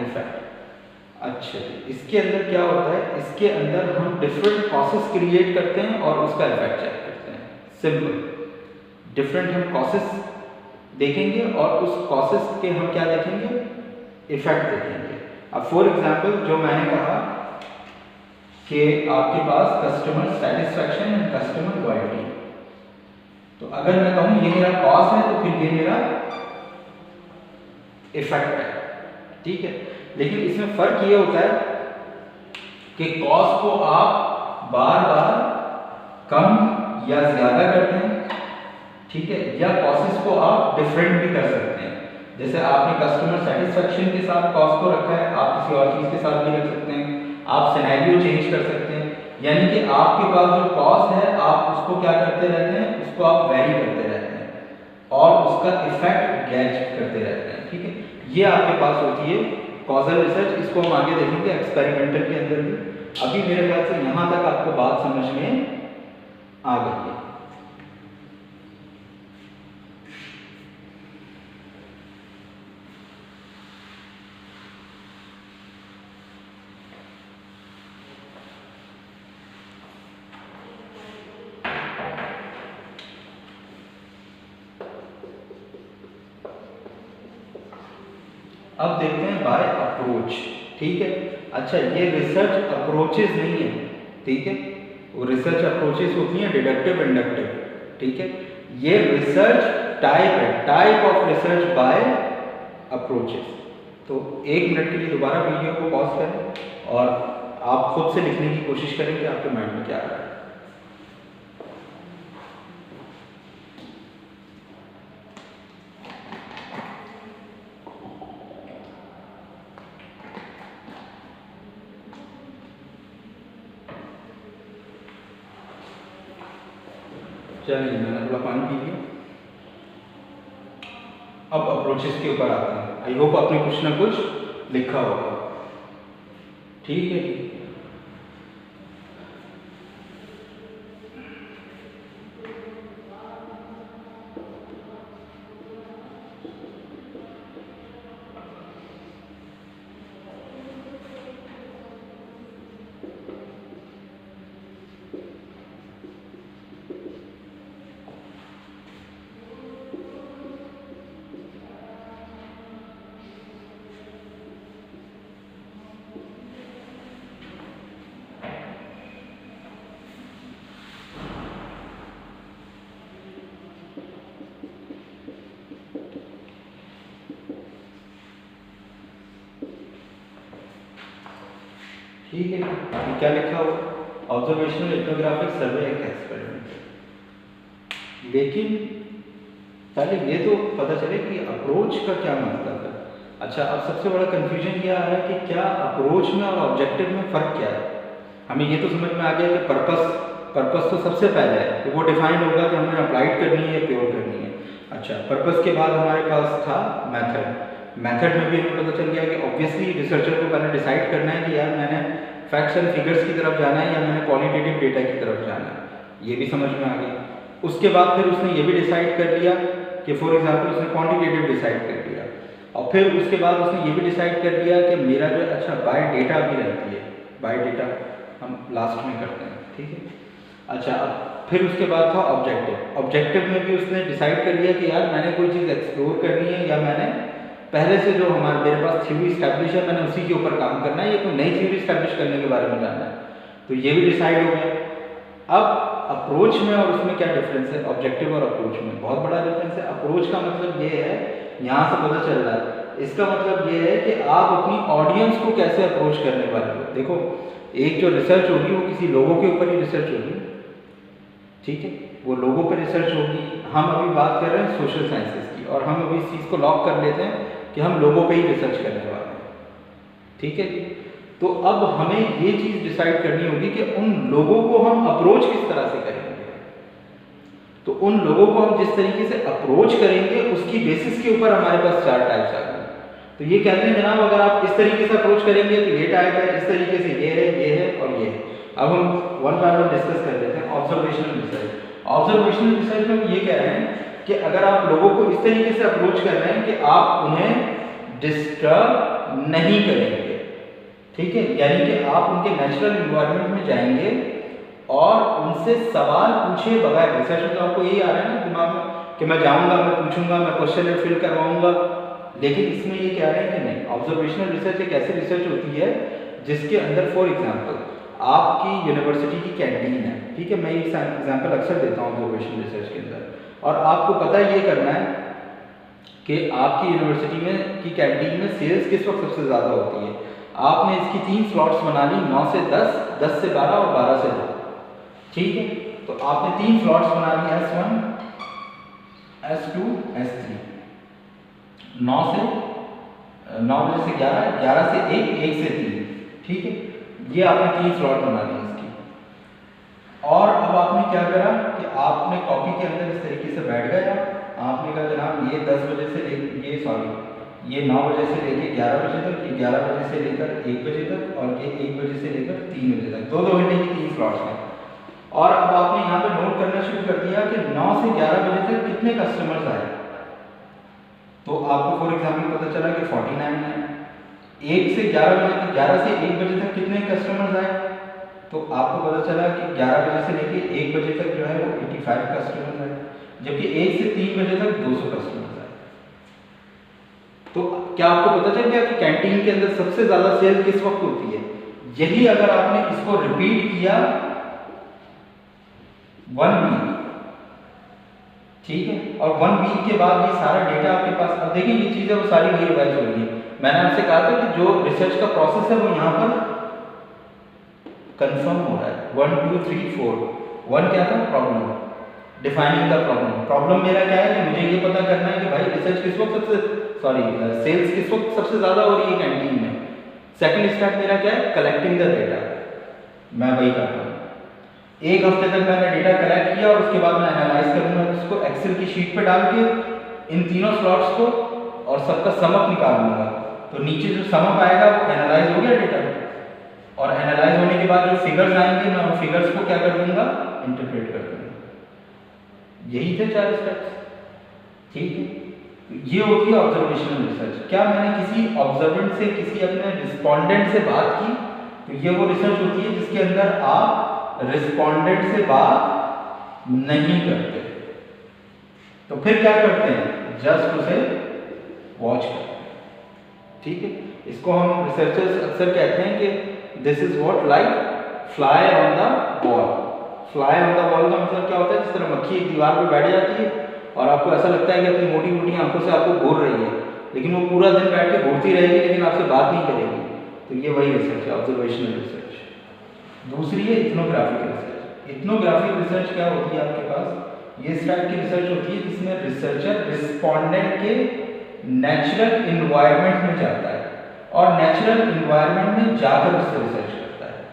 इफेक्ट। अच्छा, इसके अंदर क्या होता है? इसके अंदर हम डिफरेंट कॉसेस क्रिएट करते हैं और उसका इफेक्ट चेक करते हैं। सिंपल, डिफरेंट हम कॉसेस देखेंगे और उस कॉसेस के हम क्या देखेंगे? इफेक्ट देखेंगे। अब फॉर एग्जांपल जो मैंने कहा कि आपके पास customer satisfaction and customer loyalty, तो अगर मैं कहूं ये मेरा कॉज है तो फिर ये मेरा इफेक्ट है, ठीक है। लेकिन इसमें फर्क ये होता है कि कॉज को आप बार बार कम या ज्यादा करते हैं, ठीक है, या कॉसेस को आप डिफरेंट भी कर सकते हैं। जैसे आपने कस्टमर सेटिस्फैक्शन के साथ कॉज को रखा है, आप किसी और चीज के साथ भी रख सकते हैं, आप सिनेरियो चेंज कर सकते हैं। यानी कि आपके पास जो कॉज है आप उसको क्या करते रहते हैं? उसको आप वेरी करते रहते हैं और उसका इफेक्ट गैज करते रहते हैं, ठीक है। ये आपके पास होती है कॉजल रिसर्च। इसको हम आगे देखेंगे एक्सपेरिमेंटल के अंदर भी। अभी मेरे ख्याल से यहाँ तक आपको बात समझ में आ गई है। अब देखते हैं बाय अप्रोच, ठीक है। अच्छा, ये रिसर्च अप्रोचेस नहीं है, ठीक है, वो रिसर्च अप्रोचेस होती हैं डिडक्टिव इंडक्टिव, ठीक है। ये रिसर्च टाइप है, type of research by approaches. तो एक मिनट के लिए दोबारा वीडियो को पॉज करें और आप खुद से लिखने की कोशिश करें कि आपके माइंड में क्या आ रहा है। चलिए, मैंने थोड़ा पानी पी लिया। अब अप्रोचेस के ऊपर आते हैं। आई होप आपने कुछ ना कुछ लिखा होगा। ठीक है, ठीक है। अभी क्या लिखा हो? ऑब्जर्वेशनल एथनोग्राफिक सर्वे एक एक्सपेरिमेंट। लेकिन पहले ये तो पता चले कि अप्रोच का क्या मतलब है। अच्छा, अब सबसे बड़ा कंफ्यूजन ये आ रहा है कि क्या अप्रोच में और ऑब्जेक्टिव में फ़र्क क्या है। हमें ये तो समझ में आ गया कि पर्पस तो सबसे पहले है, तो वो डिफाइन होगा कि हमें अप्लाइड करनी है या प्योर करनी है। अच्छा, पर्पस के बाद हमारे पास था मेथड में भी हमें पता चल गया कि ऑब्वियसली रिसर्चर को पहले डिसाइड करना है कि यार मैंने फैक्ट्स एंड फिगर्स की तरफ जाना है या मैंने क्वालिटेटिव डेटा की तरफ जाना है। ये भी समझ में आ गया। उसके बाद फिर उसने ये भी डिसाइड कर लिया कि फॉर एग्जांपल उसने क्वांटिटेटिव डिसाइड कर लिया, और फिर उसके बाद उसने ये भी डिसाइड कर लिया कि मेरा जो अच्छा बाय डेटा भी रहती है, बाय डेटा हम लास्ट में करते हैं। ठीक है। अच्छा, अब फिर उसके बाद था ऑब्जेक्टिव में भी उसने डिसाइड कर लिया कि यार मैंने कोई चीज़ एक्सप्लोर करनी है या मैंने पहले से जो मेरे पास थ्योरी इस्टेब्लिश है मैंने उसी के ऊपर काम करना है या कोई नई थ्योरी इस्टेब्लिश करने के बारे में जानना है। तो ये भी डिसाइड हो गया। अब अप्रोच में और उसमें क्या डिफरेंस है, ऑब्जेक्टिव और अप्रोच में बहुत बड़ा डिफरेंस है। अप्रोच का मतलब ये है, यहाँ से पता चल रहा है, इसका मतलब ये है कि आप अपनी ऑडियंस को कैसे अप्रोच करने वाले हो। देखो, एक जो रिसर्च होगी वो किसी लोगों के ऊपर ही रिसर्च होगी। ठीक है, वो लोगों पर रिसर्च होगी। हम अभी बात कर रहे हैं सोशल साइंसेस की, और हम अभी इस चीज़ को लॉक कर लेते हैं कि हम लोगों पे ही रिसर्च करने वाले हैं। ठीक है, तो अब हमें ये चीज़ डिसाइड करनी होगी कि उन लोगों को हम अप्रोच किस तरह से करेंगे। तो उन लोगों को हम जिस तरीके से अप्रोच करेंगे उसकी बेसिस के ऊपर हमारे पास 4 टाइप्स आ गए। तो ये कहते हैं जनाब, अगर आप इस तरीके से अप्रोच करेंगे तो ये टाइप है, इस तरीके से ये है और ये है। अब हम वन बाय वन डिस्कस कर लेते हैं। ऑब्जर्वेशनल रिसर्च में हम ये कह रहे हैं कि अगर आप लोगों को इस तरीके से अप्रोच कर रहे हैं कि आप उन्हें डिस्टर्ब नहीं करेंगे। ठीक है, यानी कि आप उनके नेचुरल एनवायरनमेंट में जाएंगे और उनसे सवाल पूछे बगैर। रिसर्च में तो आपको यही आ रहा है ना दिमाग में कि मैं जाऊंगा, मैं पूछूंगा, मैं क्वेश्चन फिल करवाऊंगा, लेकिन इसमें ये कह रहे हैं कि नहीं। ऑब्जर्वेशनल रिसर्च एक ऐसी रिसर्च होती है जिसके अंदर फॉर एग्जाम्पल आपकी यूनिवर्सिटी की कैंटीन है। ठीक है, मैं ये एग्जाम्पल अक्सर देता हूँ ऑब्जर्वेशनल रिसर्च के अंदर, और आपको पता ये करना है कि आपकी यूनिवर्सिटी में की कैंटीन में सेल्स किस वक्त सबसे ज़्यादा होती है। आपने इसकी 3 स्लॉट्स बना ली, 9 से 10, 10 से 12 और 12 से 2। ठीक है, तो आपने 3 स्लॉट्स बना ली, S1, S2, S3। 9 बजे से 11, 11 से 1, 1 से 3। ठीक है, ये आपने 3 स्लॉट बना ली इसकी। और अब आपने क्या करा कि आपने कॉपी के अंदर इस तरीके से बैठ गए। आपने कहा जनाब ये 10 बजे से ये 9 बजे से लेके 11 बजे तक, ये 11 बजे से लेकर 1 बजे तक, और ये 1 बजे से लेकर 3 बजे तक, 2-2 घंटे की 3 स्लॉट्स हैं। और अब आपने यहाँ पे नोट करना शुरू कर दिया कि 9 से 11 बजे तक कितने कस्टमर्स आए। तो आपको फॉर एग्जाम्पल पता चला कि 49 है। 1 से 11 बजे तक, 11 से 1 बजे तक कितने कस्टमर्स आए, तो आपको पता चला कि 11 बजे से लेके 1 बजे तक जो है वो 85 कस्टमर्स आए, जबकि 1 से 3 बजे तक 200 कस्टमर्स आए। तो क्या आपको पता चल गया कि कैंटीन के अंदर सबसे ज़्यादा सेल किस वक्त होती है। यही अगर आपने इसको रिपीट किया 1 वीक, ठीक है, और 1 वीक के बाद ये सारा डेटा आपके पास, अब देखिए ये चीज़ें वो सारी वही रिवाइज हो रही है। मैंने आपसे कहा था कि जो रिसर्च का प्रोसेस है वो यहाँ पर कंफर्म हो रहा है। 1 2 3 4 1 क्या था? Problem, defining the problem. Problem मेरा क्या है कि मुझे ये पता करना है कि भाई रिसर्च किस वक्त सेल्स किस वक्त सबसे ज़्यादा हो रही है कैंटीन में। सेकंड स्टेप मेरा क्या है? Collecting the data. मैं वही करता हूँ। एक हफ्ते तक मैंने डेटा कलेक्ट किया और उसके बाद मैं एनालाइज करूँगा उसको एक्सेल की शीट पे डाल के इन तीनों स्लॉट्स को और सबका समअप निकाल लूँगा। तो नीचे जो समअप आएगा वो एनालाइज हो गया डेटा, और एनालाइज होने के बाद जो फिगर्स आएंगे मैं उन फिगर्स को क्या कर दूंगा? इंटरप्रेट कर दूंगा। यही थे 4 स्टेप्स। ठीक है, ये होती है ऑब्जर्वेशनल रिसर्च। क्या मैंने किसी ऑब्जर्वेंट से, किसी अपने रिस्पोंडेंट से बात की? तो ये वो रिसर्च होती है जिसके अंदर आप रिस्पोंडेंट से बात नहीं करते, तो फिर क्या करते हैं? जस्ट उसे वॉच करते हैं। ठीक है, इसको हम रिसर्चर्स अक्सर कहते हैं कि this is what like fly on the wall. Fly on the wall का मतलब क्या होता है? जिस तरह मक्खी एक दीवार पे बैठ जाती है और आपको ऐसा लगता है कि अपनी मोटी मोटी आंखों से आपको घूर रही है, लेकिन वो पूरा दिन बैठ के घूरती रहेगी लेकिन आपसे बात नहीं करेगी। तो ये वही रिसर्च है, ऑब्जर्वेशनल रिसर्च। दूसरी है इथनोग्राफिक रिसर्च। इथनोग्राफिक रिसर्च क्या होती है आपके पास? ये इस टाइप की रिसर्च होती है जिसमें रिसर्चर रिस्पोंडेंट के नेचुरल इन्वायरमेंट में जाता है और नेचुरल इन्वायरमेंट में जाकर उससे रिसर्च करता है।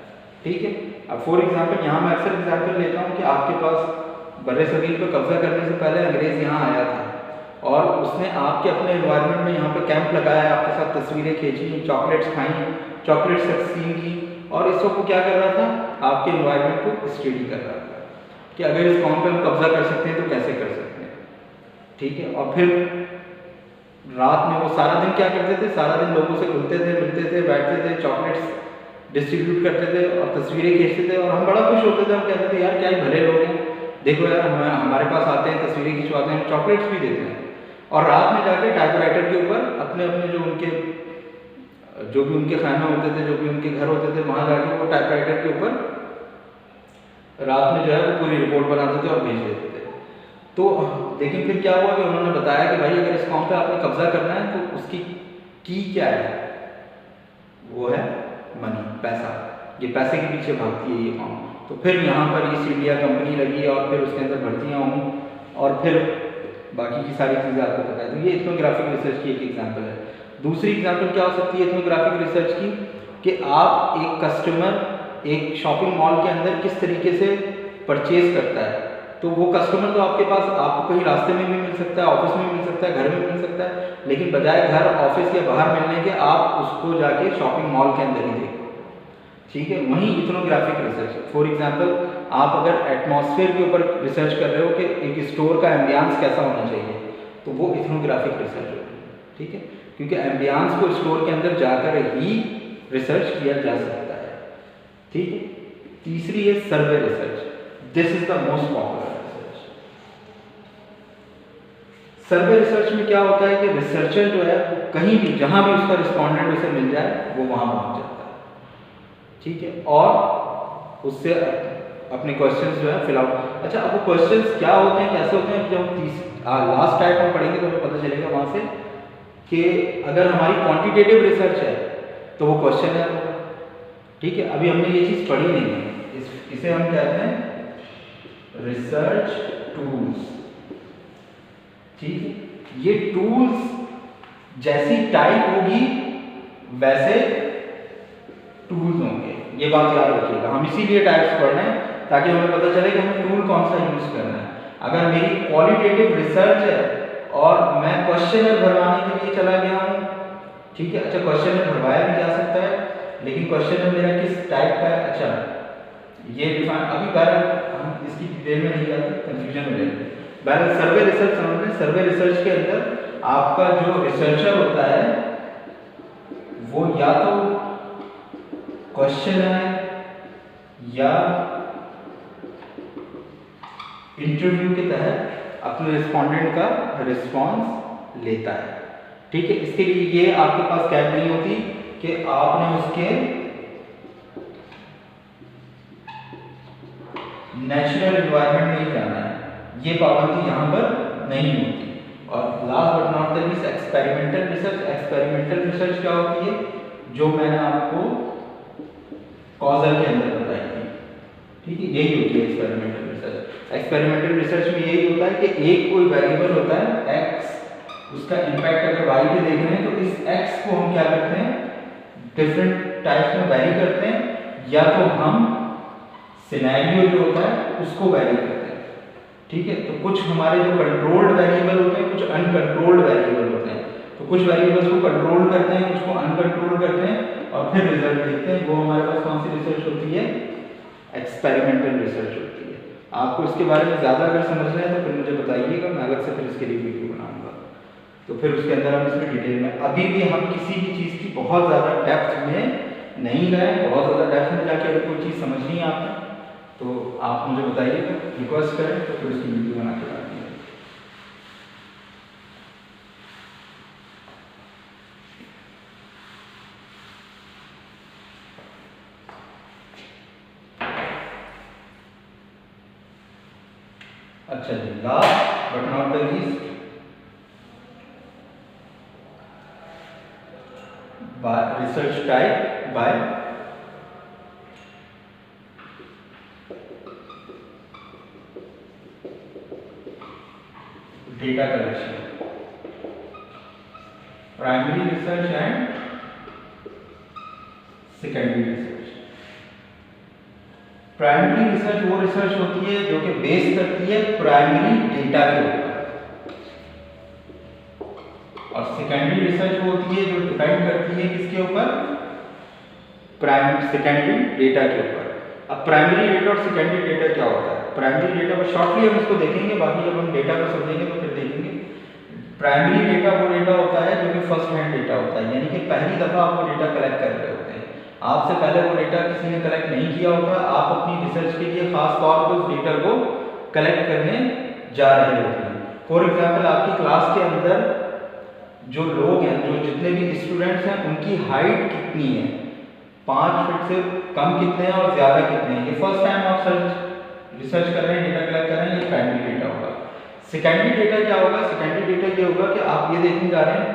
ठीक है, अब फॉर एग्जांपल यहाँ मैं अक्सर एग्जांपल लेता हूँ कि आपके पास बड़े सगीर पर कब्जा करने से पहले अंग्रेज यहाँ आया था और उसने आपके अपने इन्वायरमेंट में यहाँ पे कैंप लगाया, आपके साथ तस्वीरें खींची, चॉकलेट्स खाई, चॉकलेट्स तकसीम की, और इस वक्त वो क्या कर रहा था? आपके इन्वायरमेंट को स्टडी कर रहा था कि अगर इस कॉम पे हम कब्जा कर सकते हैं तो कैसे कर सकते हैं। ठीक है, और फिर रात में वो सारा दिन क्या करते थे? सारा दिन लोगों से मिलते थे, बैठते थे, चॉकलेट्स डिस्ट्रीब्यूट करते थे और तस्वीरें खींचते थे, और हम बड़ा खुश होते थे। हम कहते थे यार क्या ही भले लोग हैं, देखो यार हमारे पास आते हैं, तस्वीरें खिंचवाते हैं, चॉकलेट्स भी देते हैं। और रात में जाके टाइपराइटर के ऊपर अपने अपने जो भी उनके खाने होते थे, जो भी उनके घर होते थे, वहाँ जाके वो टाइपराइटर के ऊपर रात में जो है वो पूरी रिपोर्ट बनाते थे और भेज देते थे। तो लेकिन फिर क्या हुआ कि उन्होंने बताया कि भाई अगर इस कॉम पे आपने कब्जा करना है तो उसकी की क्या है? वो है मनी, पैसा। ये पैसे के पीछे भागती है ये कॉम। तो फिर यहाँ पर ईस्ट इंडिया कंपनी लगी और फिर उसके अंदर भर्तियाँ हुई और फिर बाकी की सारी चीज़ें आपको पता है। तो ये इथनोग्राफिक रिसर्च की एक एग्जाम्पल है। दूसरी एग्जाम्पल क्या हो सकती है इथनोग्राफिक रिसर्च की? कि आप एक कस्टमर एक शॉपिंग मॉल के अंदर किस तरीके से परचेज करता है। तो वो कस्टमर तो आपके पास आपको कहीं रास्ते में भी मिल सकता है, ऑफिस में मिल सकता है, घर में मिल सकता है, लेकिन बजाय घर, ऑफिस या बाहर मिलने के आप उसको जाके शॉपिंग मॉल के अंदर ही देखो। ठीक है, वहीं इथनोग्राफिक रिसर्च। फॉर एग्जांपल आप अगर एटमॉस्फेयर के ऊपर रिसर्च कर रहे हो कि एक स्टोर का एम्बियंस कैसा होना चाहिए, तो वो इथनोग्राफिक रिसर्च होगी। ठीक है, क्योंकि एम्बियंस को स्टोर के अंदर जाकर ही रिसर्च किया जा सकता है। ठीक है, तीसरी है सर्वे research. This is the most popular research. Survey research में क्या होता है कि रिसर्चर जो है कहीं भी जहां भी उसका रिस्पोंडेंट उसे मिल जाए वो वहां पहुंच जाता है। ठीक है, और उससे अपने क्वेश्चंस जो है फिल आउट। अच्छा, अब वो क्वेश्चंस क्या होते हैं, कैसे होते हैं, जब लास्ट टाइप हम पढ़ेंगे तो हमें पता चलेगा वहां से कि अगर हमारी क्वांटिटेटिव रिसर्च है तो वो क्वेश्चन है। ठीक है, अभी हमने ये चीज़ पढ़ी नहीं है, इसे हम कहते हैं रिसर्च टूल्स। ठीक है, ये टूल्स जैसी टाइप होगी वैसे टूल्स होंगे, ये बात याद रखिएगा। हम इसीलिए टाइप्स पढ़ रहे हैं ताकि हमें पता चले कि हमें टूल कौन सा यूज करना है। अगर मेरी क्वालिटेटिव रिसर्च है और मैं क्वेश्चनर भरवाने के लिए चला गया हूँ, ठीक है, अच्छा क्वेश्चनर भरवाया भी जा सकता है, लेकिन क्वेश्चनर मेरा किस टाइप का है, अच्छा ये डिफाइन, अभी बहरहाल हम इसकी डिटेल में नहीं जाते, कंफ्यूजन हो जाएगी। बहरहाल सर्वे रिसर्च समझ लें। सर्वे रिसर्च के अंदर आपका जो रिसर्चर होता है वो या तो क्वेश्चन है या इंटरव्यू के तहत अपने रिस्पोंडेंट का रिस्पांस लेता है। ठीक है, इसके लिए ये आपके पास कैप नहीं होती कि आपने उसके नेचुरल एनवायरनमेंट में ही जाना है, ये पाबंदी यहाँ पर नहीं होती। और last but not the least experimental research. Experimental research क्या होती है? जो मैंने आपको कॉजल के अंदर बताई, ठीक है, यही होती है एक्सपेरिमेंटल रिसर्च। एक्सपेरिमेंटल रिसर्च में यही होता है कि एक कोई वेरिएबल होता है x, उसका इम्पैक्ट अगर y पे देख रहे हैं तो इस x को हम क्या करते हैं, डिफरेंट टाइप्स में वैरी करते हैं, या तो हम सिनेरियो जो होता है उसको वैरी करते हैं। ठीक है, तो कुछ हमारे जो कंट्रोल्ड वेरिएबल होते हैं, कुछ अनकंट्रोल्ड वेरिएबल होते हैं। तो कुछ वेरिएबल्स को कंट्रोल करते हैं, कुछ को अनकंट्रोल करते हैं और फिर रिजल्ट देखते हैं। वो हमारे पास कौन सी रिसर्च होती है, एक्सपेरिमेंटल रिसर्च होती है। आपको इसके बारे में ज़्यादा अगर समझना है तो फिर मुझे बताइएगा, मैं अलग से फिर इसके लिए वीडियो बनाऊंगा। तो फिर उसके अंदर हम इसमें डिटेल में, अभी भी हम किसी भी चीज़ की बहुत ज़्यादा डेप्थ में नहीं गए। बहुत ज़्यादा डेप्थ में जाके अगर कोई चीज़ समझ नहीं आता तो आप मुझे बताइएगा, रिक्वेस्ट करें तो फिर उसकी वीडियो बना के डालेंगे। अच्छा जी, last but not the least, research type by data collection, primary research and secondary research. Primary research वो रिसर्च होती है जो कि बेस करती है प्राइमरी डेटा के ऊपर, और सेकेंडरी रिसर्च वो होती है जो डिपेंड करती है किसके ऊपर, सेकेंडरी डेटा के ऊपर। अब प्राइमरी डेटा और सेकेंडरी डेटा क्या होता है? प्राइमरी डेटा को शॉर्टली हम इसको देखेंगे, बाकी जब हम डेटा को समझेंगे तो फिर देखेंगे। प्राइमरी डेटा वो डेटा होता है जो कि फर्स्ट हैंड डेटा होता है, यानी कि पहली दफ़ा आप वो डेटा कलेक्ट कर रहे होते हैं। आपसे पहले वो डेटा किसी ने कलेक्ट नहीं किया होता, आप अपनी रिसर्च के लिए खास तौर पर उस डेटा को कलेक्ट करने जा रहे होते हैं। फॉर एग्जाम्पल, आपकी क्लास के अंदर जो लोग हैं, जो जितने भी स्टूडेंट्स हैं, उनकी हाइट कितनी है, 5 फीट से कम कितने हैं और ज़्यादा कितने हैं, ये फर्स्ट टाइम आप रिसर्च कर रहे हैं, डेटा कलेक्ट कर रहे हैं, ये प्राइमरी डेटा होगा। सेकेंडरी डेटा क्या होगा? सेकेंडरी डेटा ये होगा कि आप ये देखने जा रहे हैं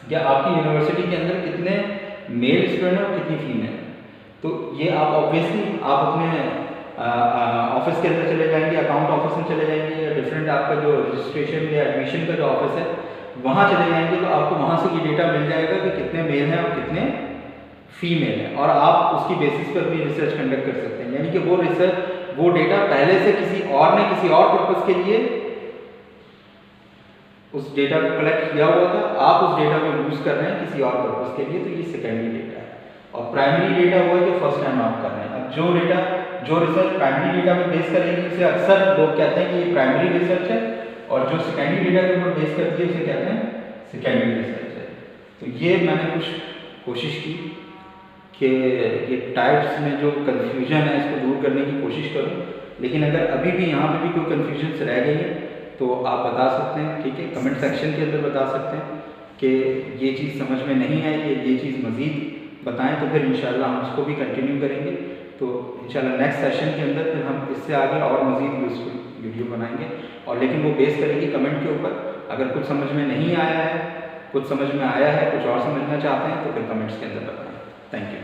कि आपकी यूनिवर्सिटी के अंदर कितने मेल स्टूडेंट हैं और कितनी फीमेल। तो ये आप ऑब्वियसली आप अपने ऑफिस के अंदर चले जाएंगे, अकाउंट ऑफिस में चले जाएंगे, या डिफरेंट आपका जो रजिस्ट्रेशन या एडमिशन का जो ऑफिस है वहाँ चले जाएंगे, तो आपको वहाँ से ये डेटा मिल जाएगा कि कितने मेल हैं और कितने फीमेल हैं, और आप उसकी बेसिस पर अपनी रिसर्च कंडक्ट कर सकते हैं। यानी कि वो रिसर्च, वो डेटा पहले से किसी और ने किसी और पर्पज़ के लिए उस डेटा को कलेक्ट किया हुआ था, आप उस डेटा को यूज़ कर रहे हैं किसी और पर्पज़ के लिए, तो ये सेकेंडरी डेटा है। और प्राइमरी डेटा हुआ जो फर्स्ट टाइम आप कर रहे हैं। अब जो रिसर्च प्राइमरी डेटा पे बेस करेगी उसे अक्सर लोग कहते हैं कि ये प्राइमरी रिसर्च है, और जो सेकेंडरी डेटा के ऊपर बेस करती है उसे कहते हैं सेकेंडरी रिसर्च है। तो ये मैंने कुछ कोशिश की कि ये टाइप्स में जो कन्फ्यूजन है इसको दूर करने की कोशिश करूँ, लेकिन अगर अभी भी यहाँ पे भी कोई कन्फ्यूजन रह गई है तो आप बता सकते हैं, ठीक है, कमेंट सेक्शन के अंदर बता सकते हैं कि ये चीज़ समझ में नहीं आई, ये चीज़ मज़ीद बताएं, तो फिर इंशाल्लाह हम उसको भी कंटिन्यू करेंगे। तो इंशाल्लाह नेक्स्ट सेशन के अंदर फिर हम इससे आगे और मज़ीद यूज़फुल वीडियो बनाएंगे, और लेकिन वो बेस करेगी कमेंट के ऊपर। अगर कुछ समझ में नहीं आया है, कुछ समझ में आया है, कुछ और समझना चाहते हैं तो फिर कमेंट्स के अंदर बताएं। Thank you.